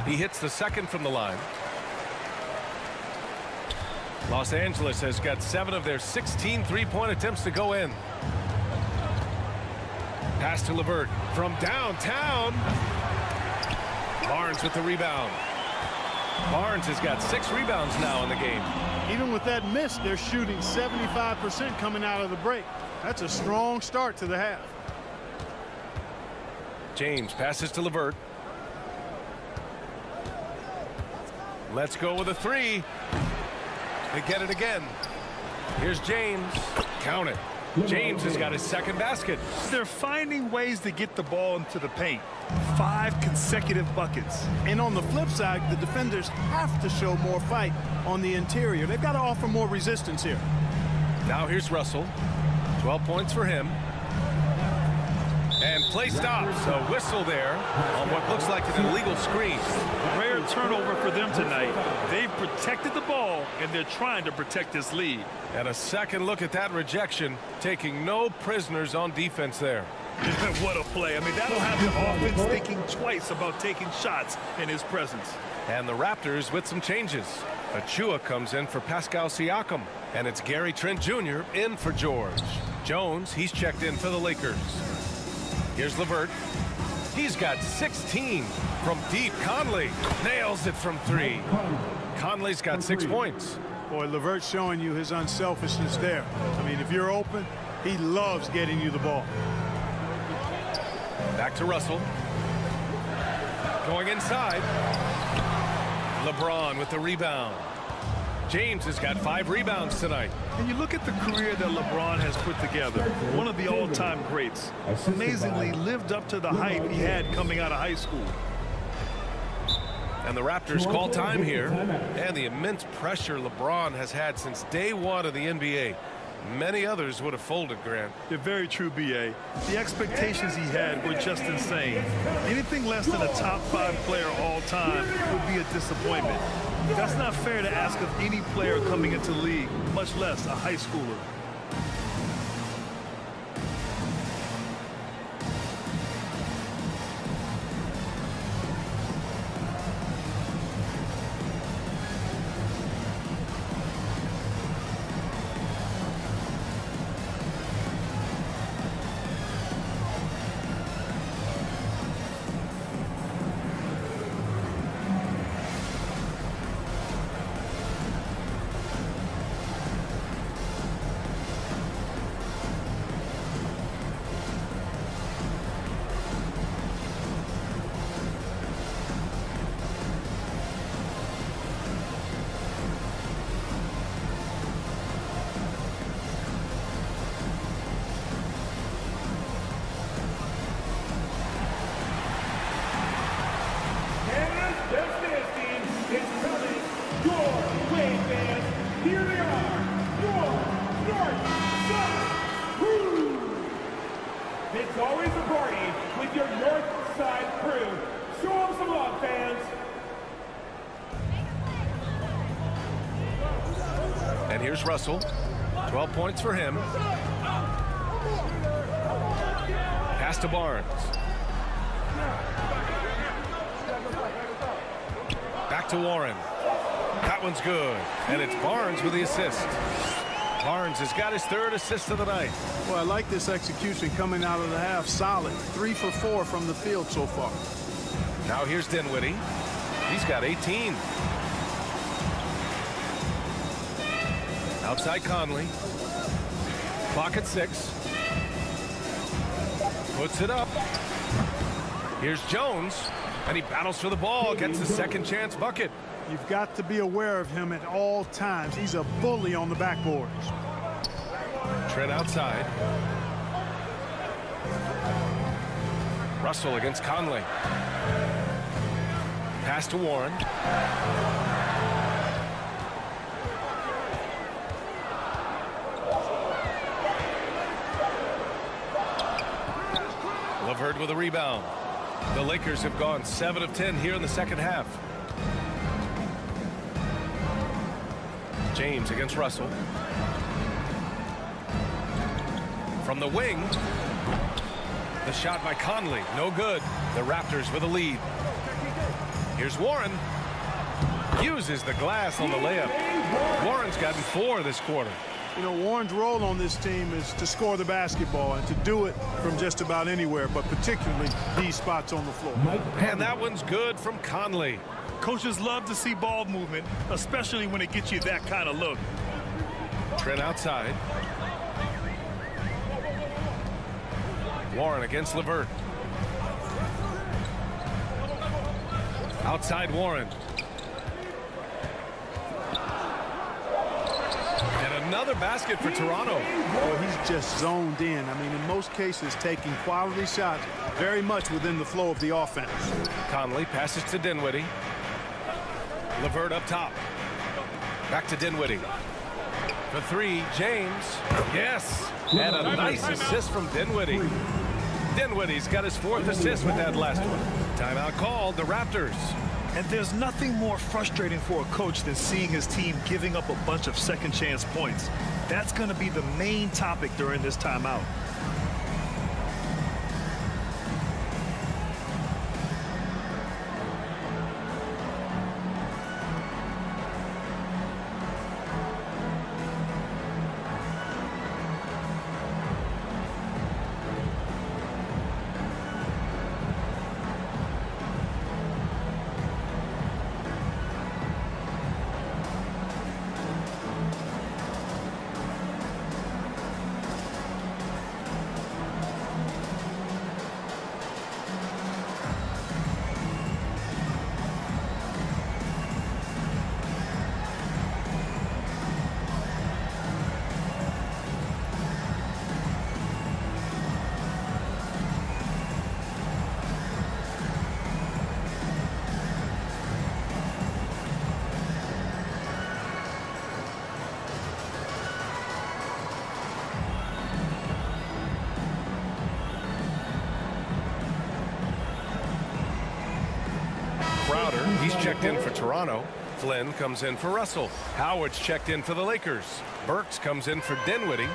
He hits the second from the line. Los Angeles has got 7 of their 16 three-point attempts to go in. Pass to LeVert from downtown. Barnes with the rebound. Barnes has got 6 rebounds now in the game. Even with that miss, they're shooting 75% coming out of the break. That's a strong start to the half. James passes to LeVert. Let's go with a 3. They get it again. Here's James. Count it. James has got his second basket. They're finding ways to get the ball into the paint. 5 consecutive buckets. And on the flip side, the defenders have to show more fight on the interior. They've got to offer more resistance here. Now here's Russell. 12 points for him. And play stops. A whistle there on what looks like an illegal screen. Rare turnover for them tonight. They've protected the ball, and they're trying to protect this lead. And a second look at that rejection, taking no prisoners on defense there. What a play. I mean, that'll have the offense thinking twice about taking shots in his presence. And the Raptors with some changes. Achua comes in for Pascal Siakam. And it's Gary Trent Jr. in for George. Jones, he's checked in for the Lakers. Here's LeVert. He's got 16 from deep. Conley nails it from 3. Conley's got 6 points. Boy, LeVert's showing you his unselfishness there. I mean, if you're open, he loves getting you the ball. Back to Russell. Going inside. LeBron with the rebound. James has got 5 rebounds tonight. And you look at the career that LeBron has put together, one of the all-time greats. Amazingly lived up to the hype he had coming out of high school. And the Raptors call time here. And the immense pressure LeBron has had since day 1 of the NBA. Many others would have folded, Grant. You're very true, B.A. The expectations he had were just insane. Anything less than a top 5 player all time would be a disappointment. That's not fair to ask of any player coming into the league, much less a high schooler. It's always a party with your North Side crew. Show them some love, fans. And here's Russell. 12 points for him. Pass to Barnes. Back to Warren. That one's good. And it's Barnes with the assist. Barnes has got his 3rd assist of the night. Well, I like this execution coming out of the half. Solid. 3 for 4 from the field so far. Now here's Dinwiddie. He's got 18. Outside Conley. Clock at 6. Puts it up. Here's Jones. And he battles for the ball. Gets the second chance bucket. You've got to be aware of him at all times. He's a bully on the backboards. Trent outside. Russell against Conley. Pass to Warren. LeVert with a rebound. The Lakers have gone 7 of 10 here in the second half. James against Russell. From the wing. The shot by Conley. No good. The Raptors with a lead. Here's Warren. Uses the glass on the layup. Warren's gotten 4 this quarter. You know, Warren's role on this team is to score the basketball and to do it from just about anywhere, but particularly these spots on the floor. And that one's good from Conley. Coaches love to see ball movement, especially when it gets you that kind of look. Trent outside. Warren against LeVert. Outside Warren. another basket for Toronto. Well, he's just zoned in. I mean, in most cases, taking quality shots very much within the flow of the offense. Conley passes to Dinwiddie. LeVert up top. Back to Dinwiddie. For three, James. Yes. And a nice assist from Dinwiddie. Dinwiddie's got his 4th assist with that last one. Timeout called, the Raptors. And there's nothing more frustrating for a coach than seeing his team giving up a bunch of second chance points. That's going to be the main topic during this timeout. Crowder, he's checked in for Toronto. Flynn comes in for Russell. Howard's checked in for the Lakers. Burks comes in for Dinwiddie.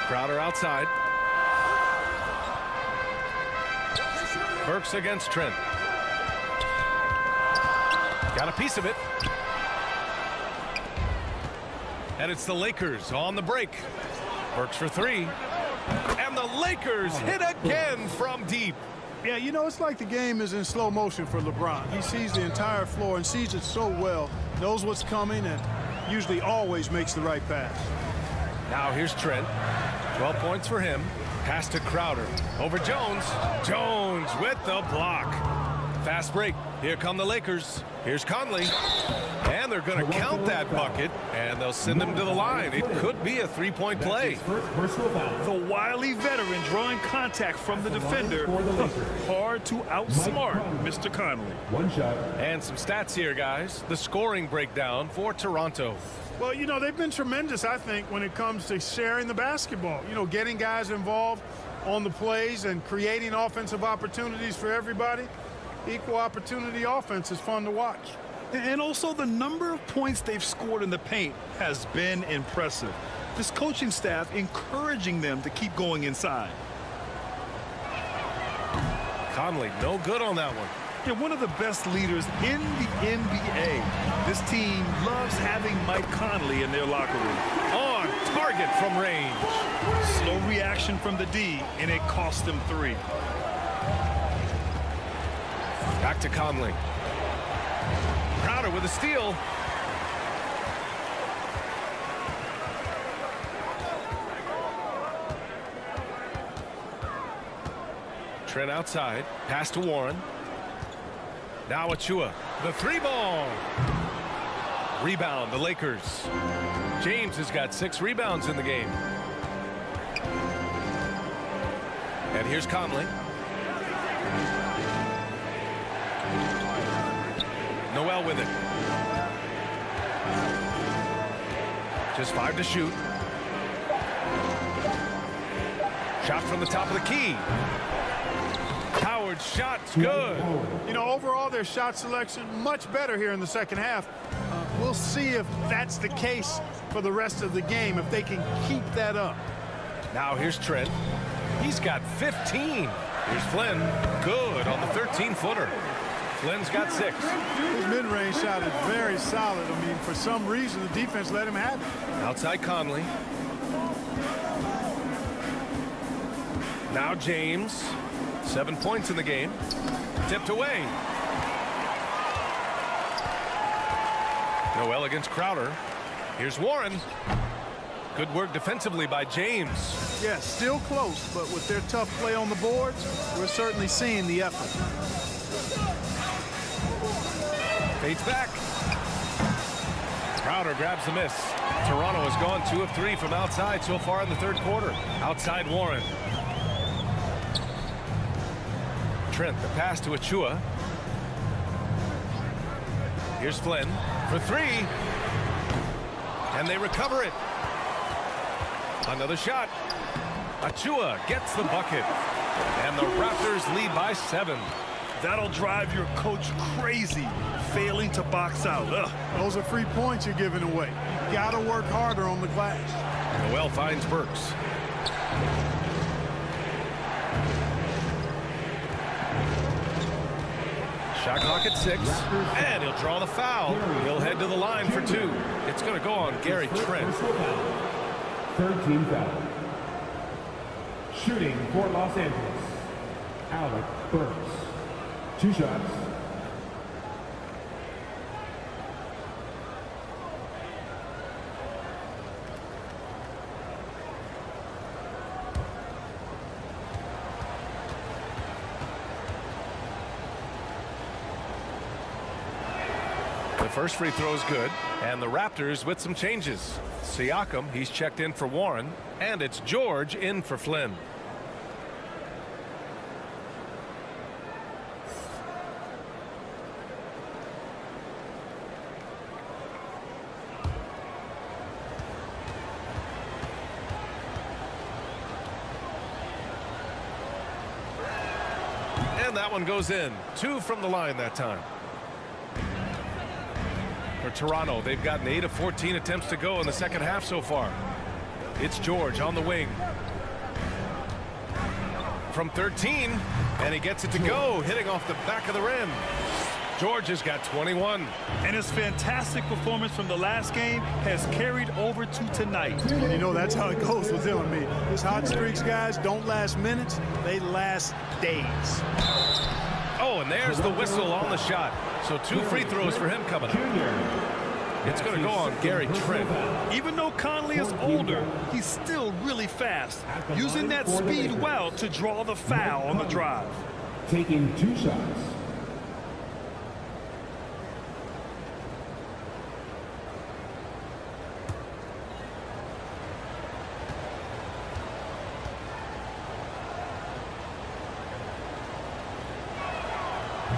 Crowder outside. Burks against Trent. Got a piece of it. And it's the Lakers on the break. Burks for three. And the Lakers hit again from deep. Yeah, you know, it's like the game is in slow motion for LeBron. He sees the entire floor and sees it so well, knows what's coming, and usually always makes the right pass. Now here's Trent. 12 points for him. Pass to Crowder. Over Jones. Jones with the block. Fast break. Here come the Lakers. Here's Conley. And they're going to count that bucket, and they'll send him to the line. It could be a three-point play. The wily veteran drawing contact from the defender. Hard to outsmart Mr. Conley. One shot. And some stats here, guys. The scoring breakdown for Toronto. Well, you know, they've been tremendous, I think, when it comes to sharing the basketball. You know, getting guys involved on the plays and creating offensive opportunities for everybody. Equal opportunity offense is fun to watch. And also the number of points they've scored in the paint has been impressive. This coaching staff encouraging them to keep going inside. Conley, no good on that one. Yeah, one of the best leaders in the NBA. This team loves having Mike Conley in their locker room. On target from range. Slow reaction from the D, and it cost them 3. Back to Conley. Crowder with a steal. Trent outside. Pass to Warren. Now Achua. The 3-ball. Rebound, the Lakers. James has got 6 rebounds in the game. And here's Conley. Noel with it. Just 5 to shoot. Shot from the top of the key. Howard's shot's good. You know, overall, their shot selection much better here in the second half. We'll see if that's the case for the rest of the game, if they can keep that up. Now here's Trent. He's got 15. Here's Flynn. Good on the 13-footer. Flynn's got 6. His mid-range shot is very solid. I mean, for some reason, the defense let him have it. Outside Conley. Now James. 7 points in the game. Tipped away. Noel against Crowder. Here's Warren. Good work defensively by James. Yeah, still close, but with their tough play on the boards, we're certainly seeing the effort. Fades back. Crowder grabs the miss. Toronto has gone 2 of 3 from outside so far in the third quarter. Outside Warren. Trent, the pass to Achua. Here's Flynn for 3. And they recover it. Another shot. Achua gets the bucket. And the Raptors lead by 7. That'll drive your coach crazy, failing to box out. Ugh. Those are free points you're giving away. You got to work harder on the glass. Noel finds Burks. Shot clock at 6, and he'll draw the foul. He'll head to the line for 2. It's going to go on Gary Trent. Third team foul. Shooting for Los Angeles, Alec Burks. 2 shots. The first free throw is good, and the Raptors with some changes. Siakam, he's checked in for Warren, and it's George in for Flynn. And that one goes in. 2 from the line that time. For Toronto, they've gotten 8 of 14 attempts to go in the second half so far. It's George on the wing. From 13, and he gets it to go, hitting off the back of the rim. George has got 21. And his fantastic performance from the last game has carried over to tonight. You know, that's how it goes with him. I mean, his hot streaks, guys, don't last minutes. They last days. Oh, and there's the whistle on the shot. So 2 free throws for him coming up. It's going to go on Gary Trent. Even though Conley is older, he's still really fast, using that speed well to draw the foul on the drive. Taking 2 shots.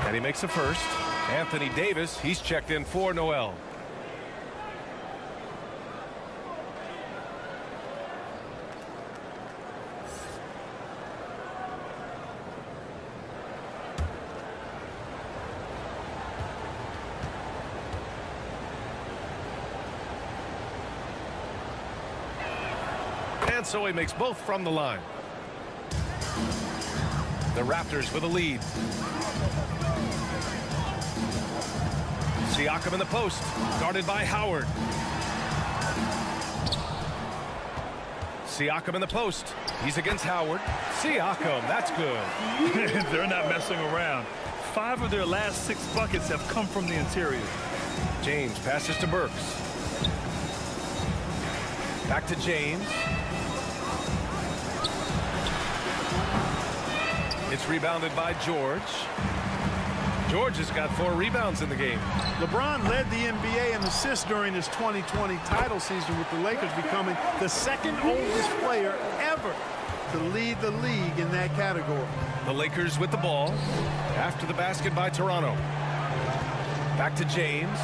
And he makes a first. Anthony Davis, he's checked in for Noel. And so he makes both from the line. The Raptors with a lead. Siakam in the post, guarded by Howard. Siakam in the post. He's against Howard. Siakam, that's good. They're not messing around. 5 of their last 6 buckets have come from the interior. James passes to Burks. Back to James. It's rebounded by George. George has got 4 rebounds in the game. LeBron led the NBA in assists during his 2020 title season, with the Lakers becoming the 2nd oldest player ever to lead the league in that category. The Lakers with the ball after the basket by Toronto. Back to James.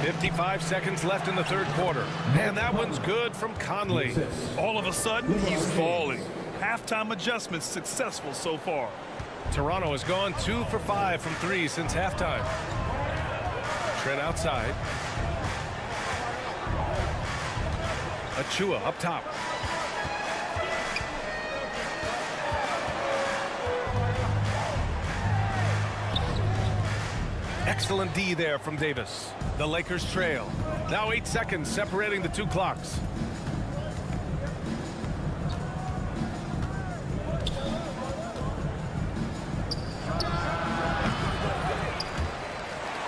55 seconds left in the third quarter. And that one's good from Conley. All of a sudden, he's falling. Halftime adjustments successful so far. Toronto has gone 2 for 5 from 3 since halftime. Trent outside. Achua up top. Excellent D there from Davis. The Lakers trail. Now 8 seconds separating the 2 clocks.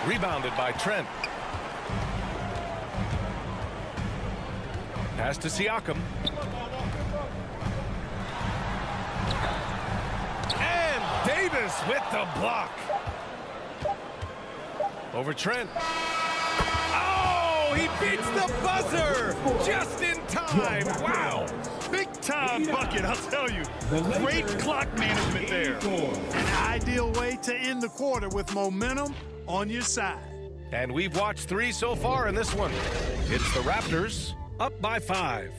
Rebounded by Trent. Pass to Siakam. And Davis with the block. Over Trent. Oh, he beats the buzzer just in time. Wow. Big time bucket, I'll tell you. Great clock management there. An ideal way to end the quarter with momentum on your side. And we've watched 3 so far in this one. It's the Raptors up by 5.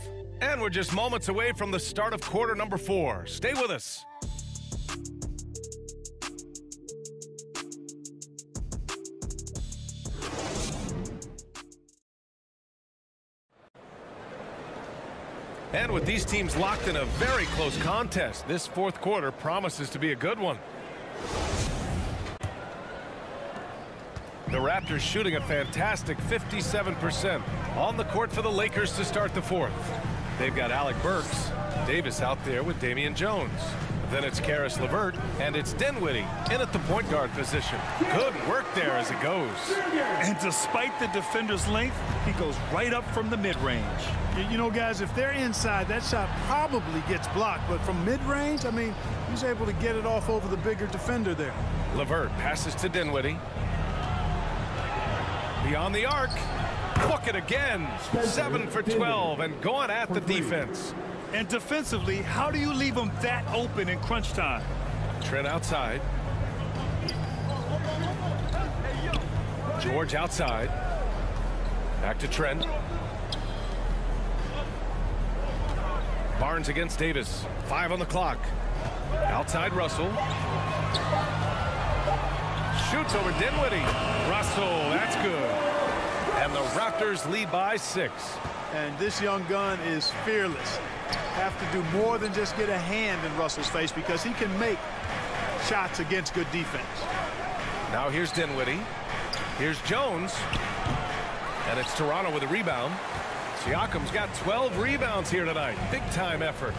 And we're just moments away from the start of quarter number 4. Stay with us. And with these teams locked in a very close contest, this fourth quarter promises to be a good one. The Raptors shooting a fantastic 57% on the court for the Lakers to start the fourth. They've got Alec Burks, Davis out there with Damian Jones. Then it's Karis LeVert, and it's Dinwiddie in at the point guard position. Good work there as it goes. And despite the defender's length, he goes right up from the mid-range. You know, guys, if they're inside, that shot probably gets blocked. But from mid-range, I mean, he's able to get it off over the bigger defender there. LeVert passes to Dinwiddie. Beyond the arc. Book it again. 7 for 12 and going at the defense. And defensively, how do you leave them that open in crunch time? Trent outside. George outside. Back to Trent. Barnes against Davis. 5 on the clock. Outside Russell. Shoots over Dinwiddie. Russell, that's good. And the Raptors lead by 6. And this young gun is fearless. Have to do more than just get a hand in Russell's face because he can make shots against good defense. Now here's Dinwiddie. Here's Jones. And it's Toronto with a rebound. Siakam's got 12 rebounds here tonight. Big time effort.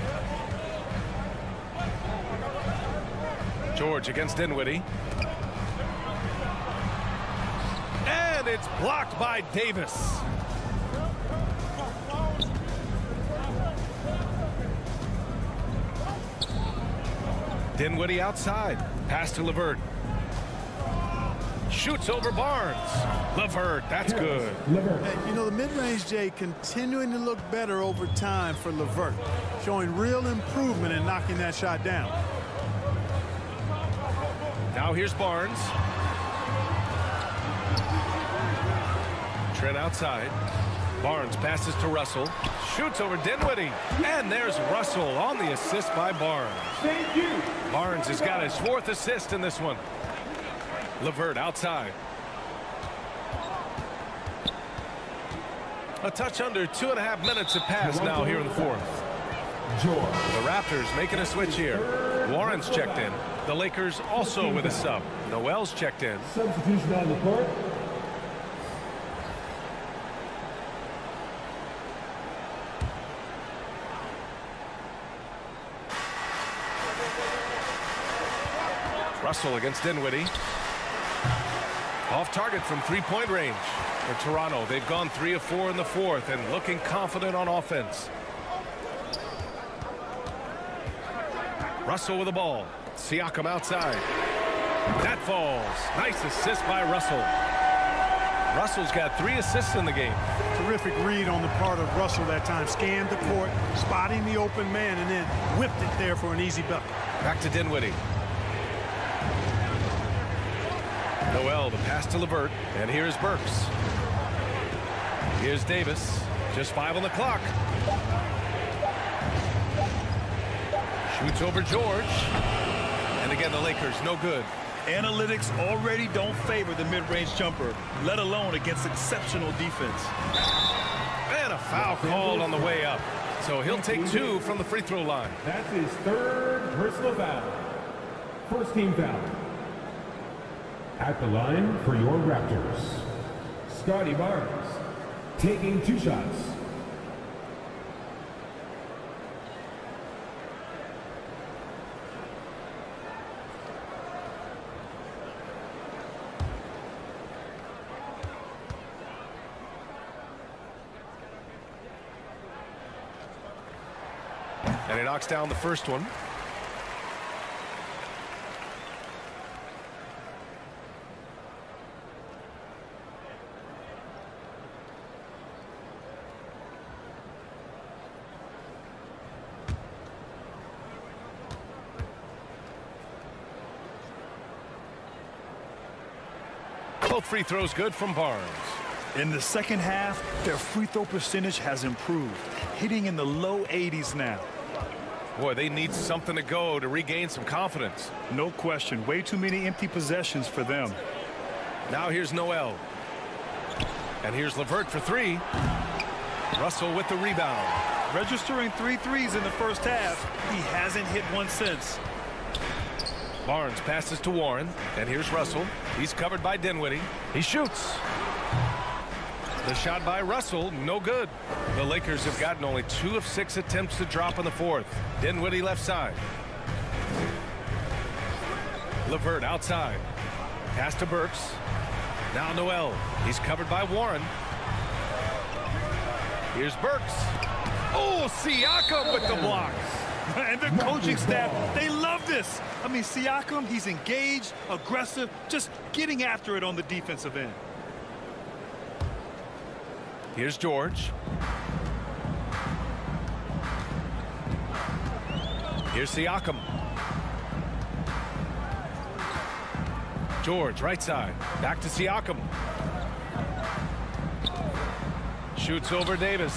George against Dinwiddie. And it's blocked by Davis. Dinwiddie outside. Pass to LeVert. Shoots over Barnes. LeVert, that's good. Hey, you know, the mid-range, Jay, continuing to look better over time for LeVert, showing real improvement in knocking that shot down. Now here's Barnes. Trent outside. Barnes passes to Russell. Shoots over Dinwiddie. And there's Russell on the assist by Barnes. Thank you. Barnes has got his 4th assist in this one. LeVert outside. A touch under 2.5 minutes have passed now here in the fourth. The Raptors making a switch here. Warren's checked in. The Lakers also with a sub. Noel's checked in. Substitution on the court. Russell against Dinwiddie. Off target from 3-point range. For Toronto, they've gone 3 of 4 in the fourth and looking confident on offense. Russell with the ball. Siakam outside. That falls. Nice assist by Russell. Russell's got 3 assists in the game. Terrific read on the part of Russell that time. Scanned the court, spotting the open man, and then whipped it there for an easy bucket. Back to Dinwiddie. Noel, the pass to LeVert, and here's Burks. Here's Davis. Just 5 on the clock. Shoots over George. And again, the Lakers, no good. Analytics already don't favor the mid-range jumper, let alone against exceptional defense. And a foul called on the way up. So he'll take 2 from the free throw line. That's his 3rd personal foul. First team foul. At the line for your Raptors, Scotty Barnes, taking 2 shots. And he knocks down the first one. Both free throws good from Barnes. In the second half, their free throw percentage has improved, hitting in the low 80s now. Boy, they need something to go to regain some confidence. No question. Way too many empty possessions for them. Now here's Noel. And here's LeVert for three. Russell with the rebound. Registering 3 threes in the first half. He hasn't hit one since. Barnes passes to Warren. And here's Russell. He's covered by Dinwiddie. He shoots. The shot by Russell, no good. The Lakers have gotten only 2 of 6 attempts to drop in the fourth. Dinwiddie left side. LeVert outside. Pass to Burks. Now Noel. He's covered by Warren. Here's Burks. Oh, Siakam with the block. And the coaching staff, they love this. I mean, Siakam, he's engaged, aggressive, just getting after it on the defensive end. Here's George. Here's Siakam. George, right side. Back to Siakam. Shoots over Davis.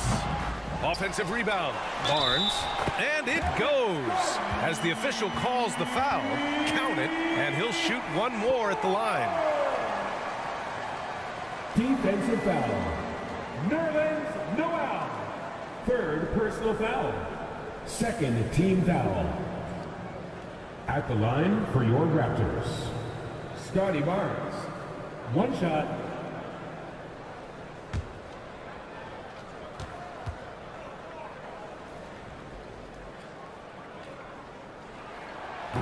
Offensive rebound. Barnes. And it goes. As the official calls the foul, count it, and he'll shoot one more at the line. Defensive foul. Nerlens Noel. Third personal foul. Second team foul. At the line for your Raptors, Scotty Barnes. One shot.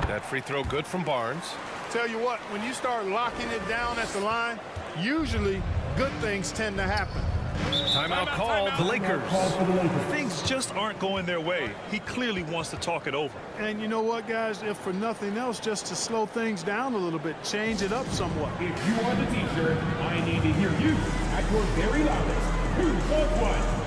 That free throw good from Barnes. Tell you what, when you start locking it down at the line, usually good things tend to happen. Timeout called. The Lakers. Things just aren't going their way. He clearly wants to talk it over. And you know what, guys? If for nothing else, just to slow things down a little bit, change it up somewhat. If you are the teacher, I need to hear you at your very loudest. Who wants one?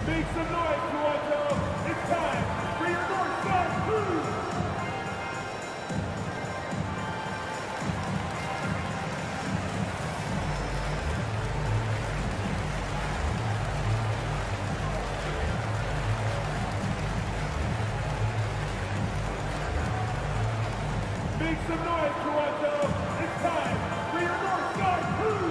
Make some noise, Toronto! It's time for your North Side Crew! Make some noise, Toronto! It's time for your North Side Crew!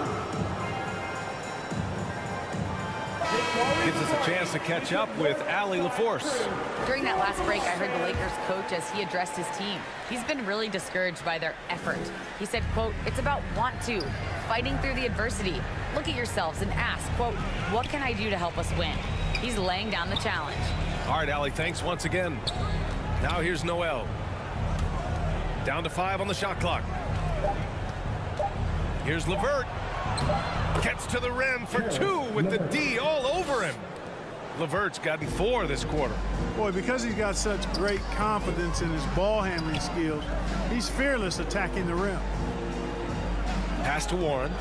Gives us a chance to catch up with Allie LaForce. During that last break, I heard the Lakers coach as he addressed his team. He's been really discouraged by their effort. He said, quote, "It's about want to, fighting through the adversity. Look at yourselves and ask, quote, what can I do to help us win?" He's laying down the challenge. All right, Allie, thanks once again. Now here's Noel. Down to 5 on the shot clock. Here's LeVert. Gets to the rim for 2 with the D all over him. LeVert's gotten 4 this quarter. Boy, because he's got such great confidence in his ball handling skills, he's fearless attacking the rim. Pass to Warren.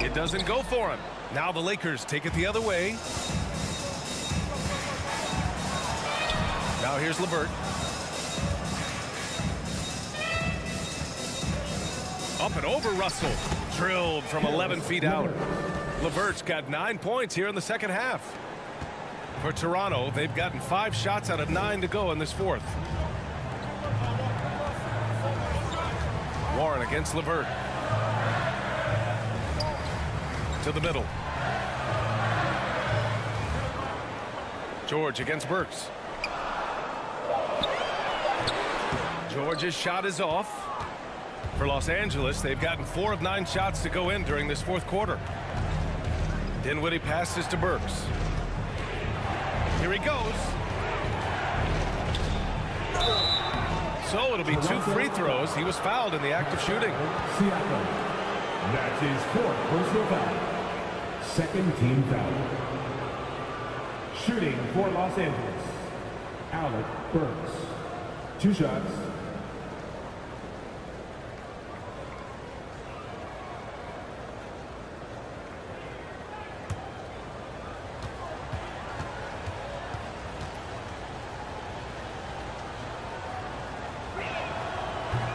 It doesn't go for him. Now the Lakers take it the other way. Now here's LeVert. Up and over Russell. Drilled from 11 feet out. LeVert's got 9 points here in the second half. For Toronto, they've gotten 5 shots out of 9 to go in this fourth. Warren against LeVert. To the middle. George against Burks. George's shot is off. For Los Angeles, they've gotten 4 of 9 shots to go in during this fourth quarter. Dinwiddie passes to Burks. Here he goes. So it'll be 2 free throws. He was fouled in the act of shooting. That's his 4th personal foul. 2nd team foul. Shooting for Los Angeles, Alec Burks. 2 shots.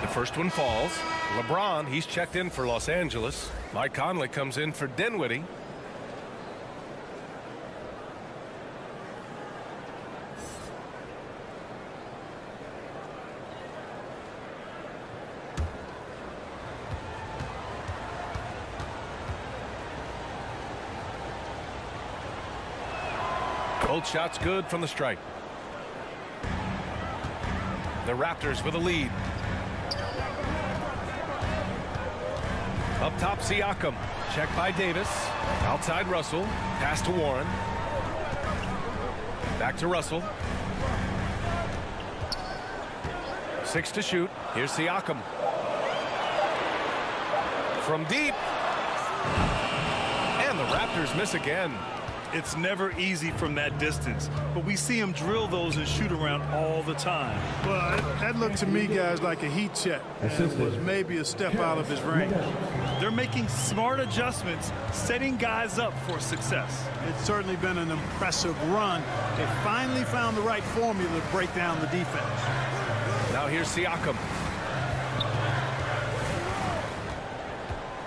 The first one falls. LeBron, he's checked in for Los Angeles. Mike Conley comes in for Dinwiddie. Both shots good from the stripe. The Raptors with a lead. Up top, Siakam. Check by Davis. Outside Russell. Pass to Warren. Back to Russell. 6 to shoot. Here's Siakam. From deep. And the Raptors miss again. It's never easy from that distance, but we see him drill those and shoot around all the time. Well, that looked to me, guys, like a heat check. And was maybe a step out of his range. They're making smart adjustments, setting guys up for success. It's certainly been an impressive run. They finally found the right formula to break down the defense. Now here's Siakam.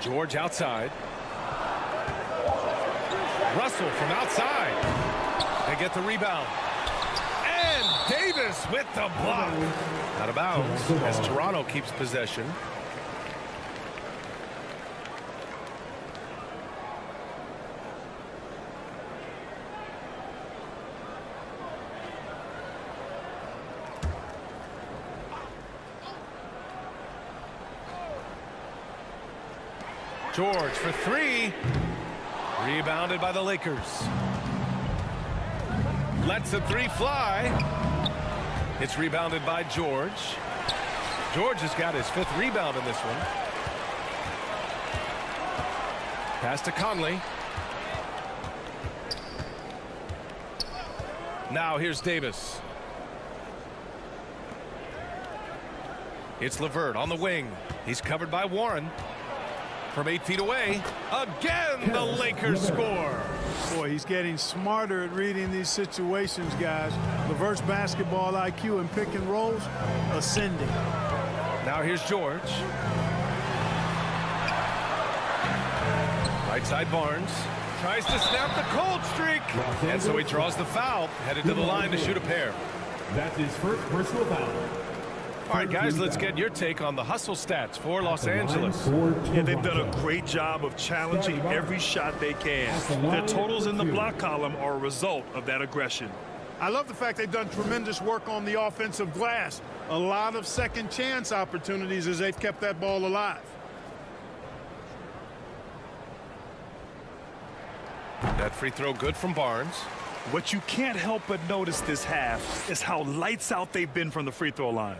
George outside. Russell from outside. They get the rebound. And Davis with the block. Out of bounds as Toronto keeps possession. George for 3. Rebounded by the Lakers. Lets the 3 fly. It's rebounded by George. George has got his 5th rebound in this one. Pass to Conley. Now here's Davis. It's LeVert on the wing. He's covered by Warren. From 8 feet away, again the Lakers score. Boy, he's getting smarter at reading these situations, guys. LeVert's basketball IQ and pick and rolls ascending. Now here's George. Right side Barnes. Tries to snap the cold streak. And so he draws the foul, headed to the line to shoot a pair. That's his 1st personal foul. All right, guys, let's get your take on the hustle stats for Los Angeles. Yeah, they've done a great job of challenging every shot they can. Their totals in the block column are a result of that aggression. I love the fact they've done tremendous work on the offensive glass. A lot of second chance opportunities as they've kept that ball alive. That free throw good from Barnes. What you can't help but notice this half is how lights out they've been from the free throw line.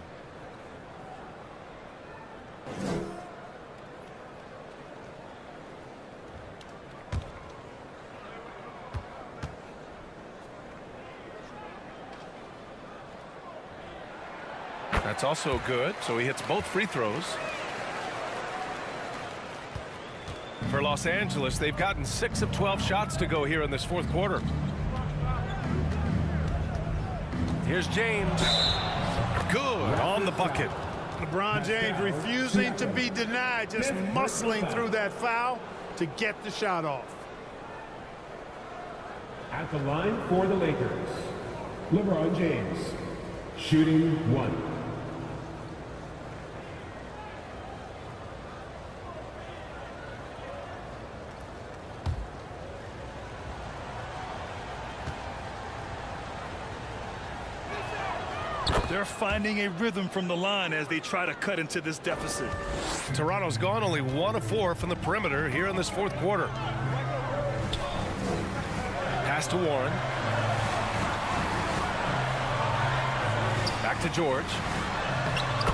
That's also good, so he hits both free throws. For Los Angeles, they've gotten 6 of 12 shots to go here in this fourth quarter. Here's James. Good on the bucket. LeBron James refusing to be denied, just muscling through that foul to get the shot off. At the line for the Lakers, LeBron James, shooting 1. They're finding a rhythm from the line as they try to cut into this deficit. Toronto's gone only 1 of 4 from the perimeter here in this fourth quarter. Pass to Warren. Back to George.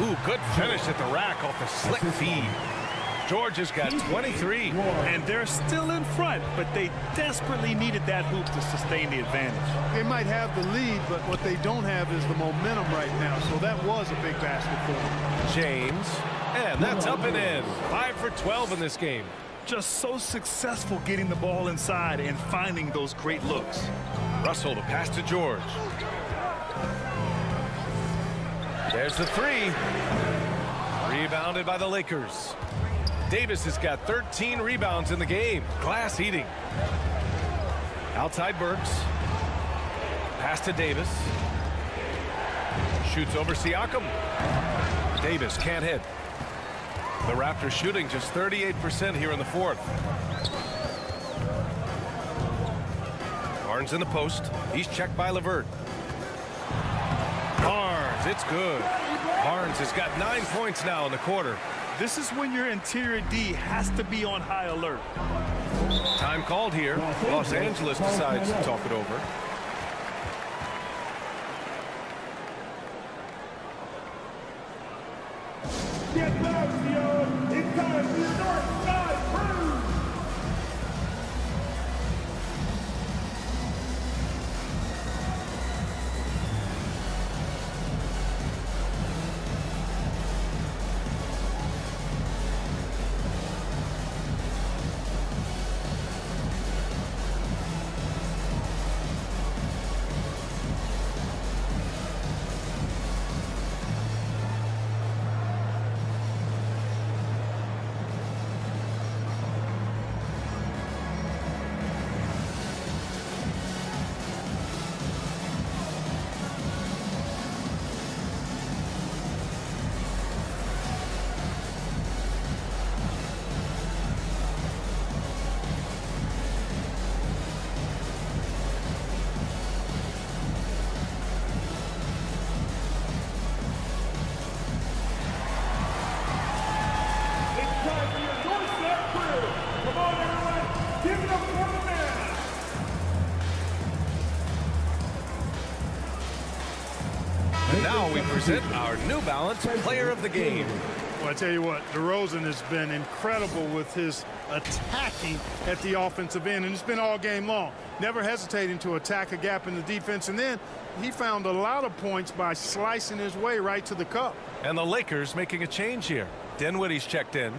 Ooh, good finish at the rack off the slick feed. George has got 23. And they're still in front, but they desperately needed that hoop to sustain the advantage. They might have the lead, but what they don't have is the momentum right now. So that was a big basket for them. James. And that's up and in. 5 for 12 in this game. Just so successful getting the ball inside and finding those great looks. Russell to pass to George. There's the three. Rebounded by the Lakers. Davis has got 13 rebounds in the game. Glass eating. Outside Burks. Pass to Davis. Shoots over Siakam. Davis can't hit. The Raptors shooting just 38% here in the fourth. Barnes in the post. He's checked by LeVert. Barnes, it's good. Barnes has got 9 points now in the quarter. This is when your interior D has to be on high alert. Time called here. Los Angeles decides to talk it over. Get back, Theo. It's time for your North Side Crew. Now we present our New Balance Player of the Game. Well, I tell you what, DeRozan has been incredible with his attacking at the offensive end, and it's been all game long. Never hesitating to attack a gap in the defense, and then he found a lot of points by slicing his way right to the cup. And the Lakers making a change here. Dinwiddie's checked in.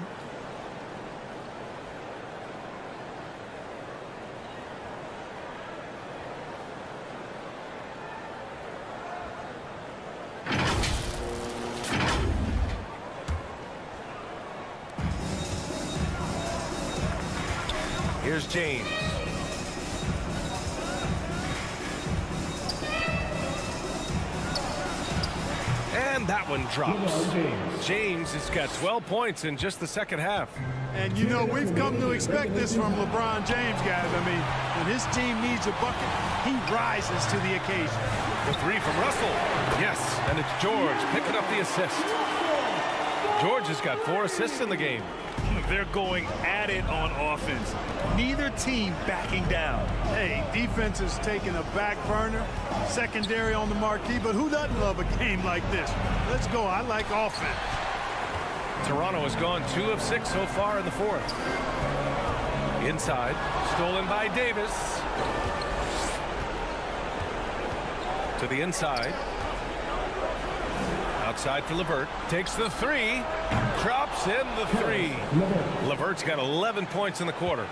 Here's James. And that one drops. James has got 12 points in just the second half. And, you know, we've come to expect this from LeBron James, guys. I mean, when his team needs a bucket, he rises to the occasion. The three from Russell. Yes, and it's George picking up the assist. George has got 4 assists in the game. They're going at it on offense. Neither team backing down. Hey, defense is taking a back burner, secondary on the marquee, but who doesn't love a game like this? Let's go. I like offense. Toronto has gone 2 of 6 so far in the fourth. Inside, stolen by Davis. To the inside. Outside for LeVert. Takes the three. Drops in the three. LeVert's got 11 points in the quarter.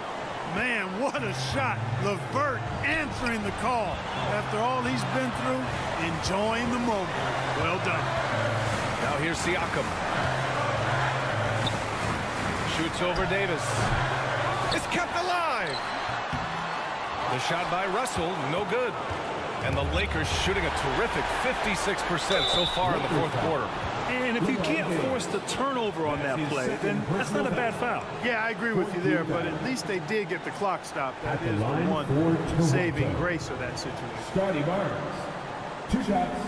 Man, what a shot. LeVert answering the call. After all he's been through, enjoying the moment. Well done. Now here's Siakam. Shoots over Davis. It's kept alive. The shot by Russell, no good. And the Lakers shooting a terrific 56% so far in the fourth quarter. And if you can't force the turnover on that play, then that's not a bad foul. Yeah, I agree with you there, but at least they did get the clock stopped. That is the one saving grace of that situation. Scotty Barnes, 2 shots.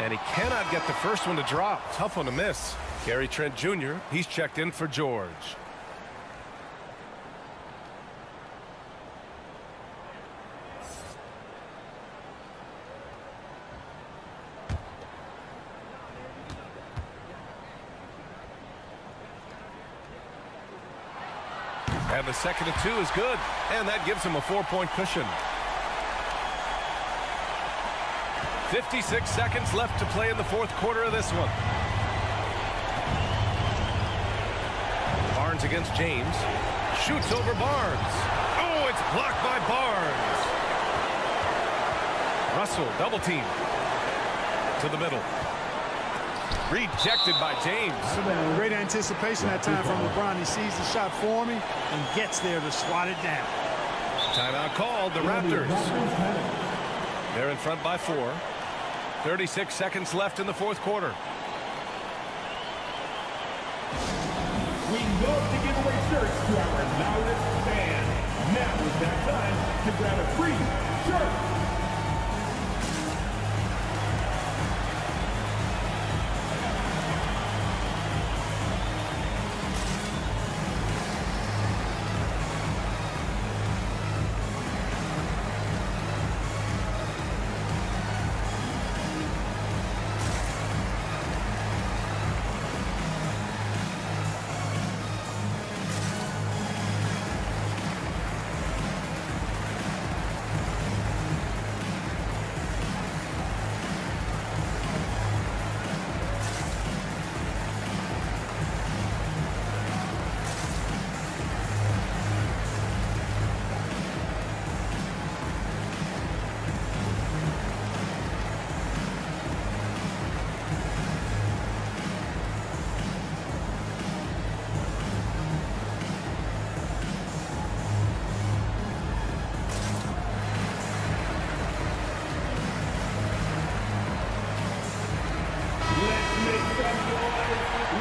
And he cannot get the first one to drop. Tough one to miss. Gary Trent Jr., he's checked in for George. And the second and 2 is good. And that gives him a 4-point cushion. 56 seconds left to play in the fourth quarter of this one. Barnes against James. Shoots over Barnes. Oh, it's blocked by Barnes. Russell, double team. To the middle. Rejected by James. Great anticipation that time from LeBron. He sees the shot forming and gets there to swat it down. Timeout called. The Raptors. They're in front by 4. 36 seconds left in the fourth quarter. We love to give away shirts to our loudest fans. Now is that time to grab a free shirt.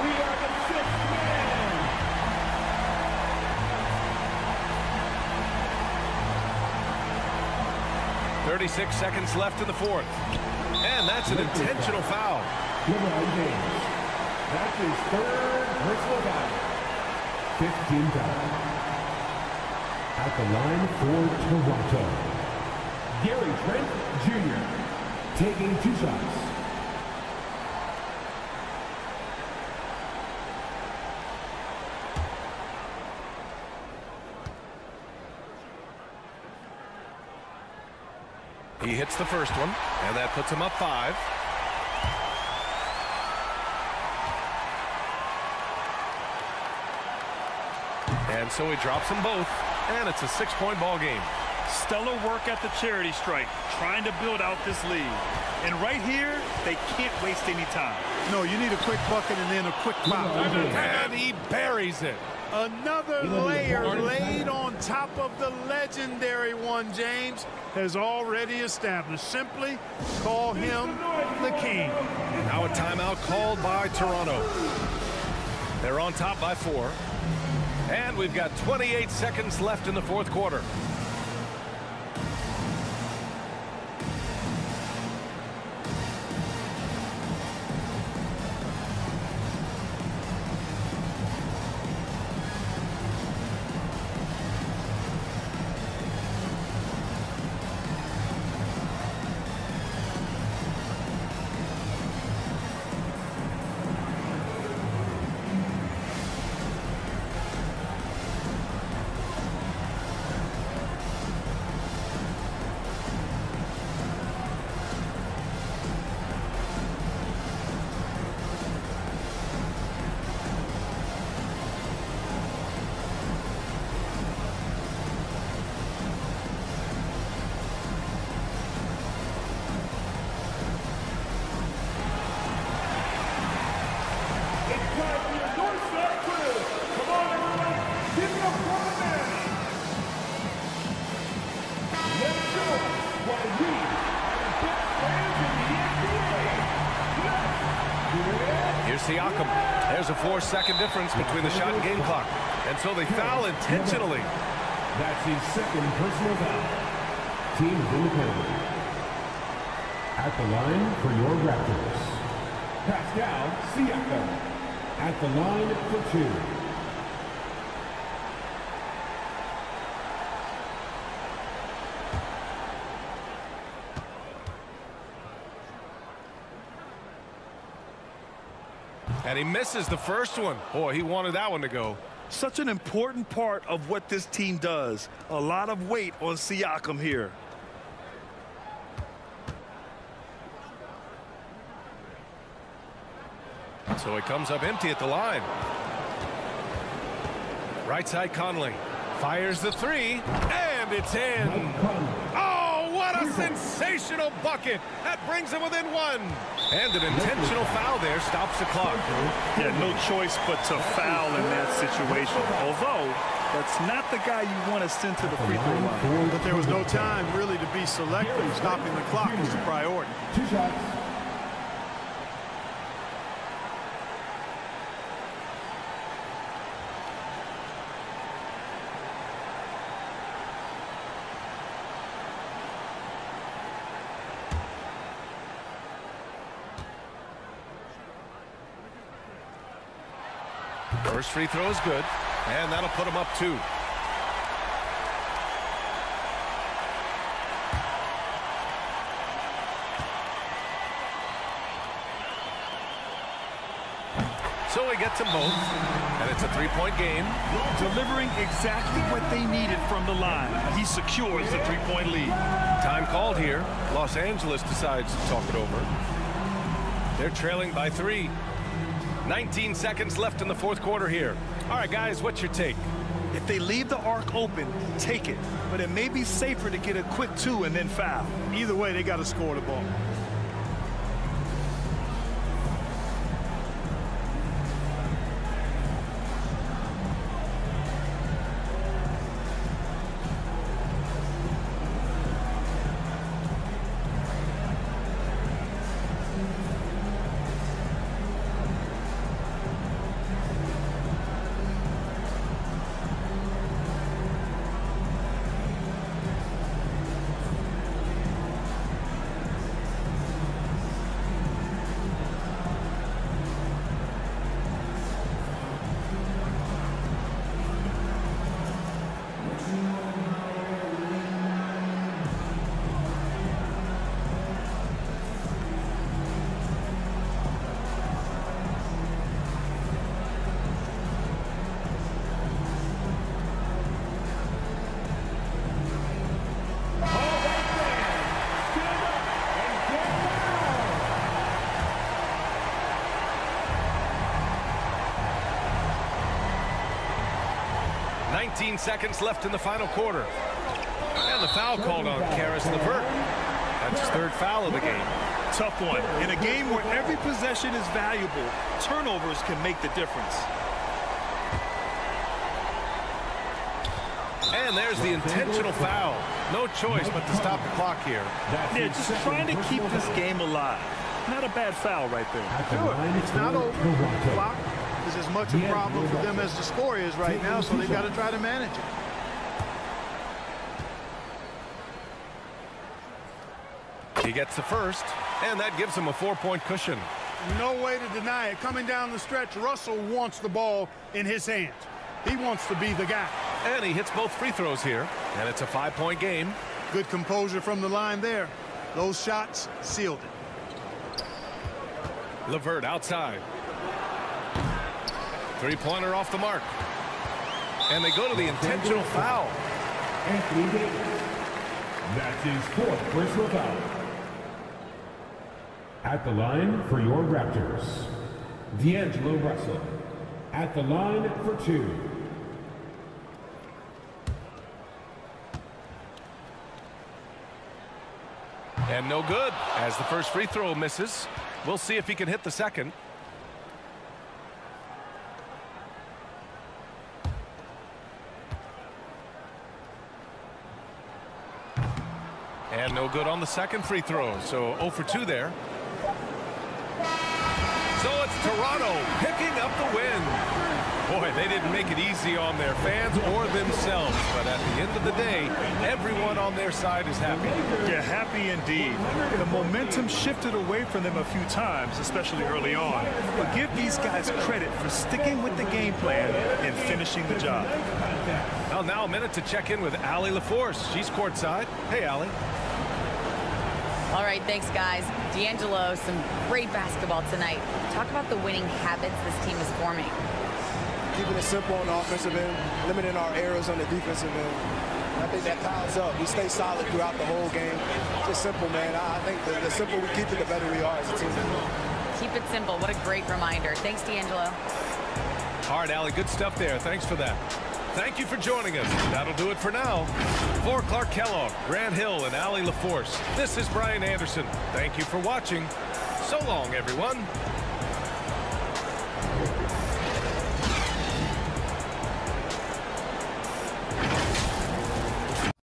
We are the sixth man. 36 seconds left in the fourth. And that's an intentional foul. LeBron James. That's his third personal foul. 15 foul. At the line for Toronto, Gary Trent Jr. taking 2 shots. He hits the first one, and that puts him up 5. And so he drops them both, and it's a 6-point ball game. Stellar work at the charity strike, trying to build out this lead. And right here, they can't waste any time. No, you need a quick bucket and then a quick foul. And he buries it. Another layer laid on top of the legendary one, James has already established. Simply call him the king. Now a timeout called by Toronto. They're on top by 4. And we've got 28 seconds left in the fourth quarter. Siakam. There's a 4-second difference between the shot and game clock. And so they foul intentionally. That's his second personal foul. Team is in the penalty. At the line for your Raptors, Pascal Siakam. At the line for 2. And he misses the first one. Boy, he wanted that one to go. Such an important part of what this team does. A lot of weight on Siakam here. So he comes up empty at the line. Right side Conley. Fires the 3. And it's in. Oh, what a sensational bucket. That brings him within 1. And an intentional foul there stops the clock. Yeah, no choice but to foul in that situation. Although, that's not the guy you want to send to the free throw line. But there was no time really to be selective. Stopping the clock was the priority. 2 shots. First free throw is good, and that'll put him up 2. So he gets them both, and it's a 3-point game. Delivering exactly what they needed from the line. He secures the 3-point lead. Time called here. Los Angeles decides to talk it over. They're trailing by 3. 19 seconds left in the 4th quarter here. All right, guys, what's your take? If they leave the arc open, take it. But it may be safer to get a quick 2 and then foul. Either way, they got to score the ball. Seconds left in the final quarter. And the foul called on Caris LeVert. That's his 3rd foul of the game. Tough one. In a game where every possession is valuable, turnovers can make the difference. And there's the intentional foul. No choice but to stop the clock here. Yeah, just trying to keep this game alive. Not a bad foul right there. Sure. It's not over. The clock is as much a problem for them as the score is right now, so they've got to try to manage it. He gets the first, and that gives him a 4-point cushion. No way to deny it. Coming down the stretch, Russell wants the ball in his hands. He wants to be the guy. And he hits both free throws here, and it's a 5-point game. Good composure from the line there. Those shots sealed it. LeVert outside. 3-pointer off the mark. And they go to the intentional foul. Anthony Davis. That's his 4th personal foul. At the line for your Raptors, D'Angelo Russell. At the line for 2. And no good, as the first free throw misses. We'll see if he can hit the second. And no good on the second free throw, so 0 for 2 there. So it's Toronto picking up the win. Boy, right, they didn't make it easy on their fans or themselves, but at the end of the day, everyone on their side is happy. Yeah, happy indeed. The momentum shifted away from them a few times, especially early on. But give these guys credit for sticking with the game plan and finishing the job. Well, now a minute to check in with Allie LaForce. She's courtside. Hey, Allie. All right, thanks, guys. D'Angelo, some great basketball tonight. Talk about the winning habits this team is forming. Keeping it simple on the offensive end, limiting our errors on the defensive end. I think that piles up. We stay solid throughout the whole game. Just simple, man. I think the simpler we keep it, the better we are as a team. Keep it simple. What a great reminder. Thanks, D'Angelo. All right, Allie, good stuff there. Thanks for that. Thank you for joining us. That'll do it for now. For Clark Kellogg, Grant Hill, and Allie LaForce, this is Brian Anderson. Thank you for watching. So long, everyone.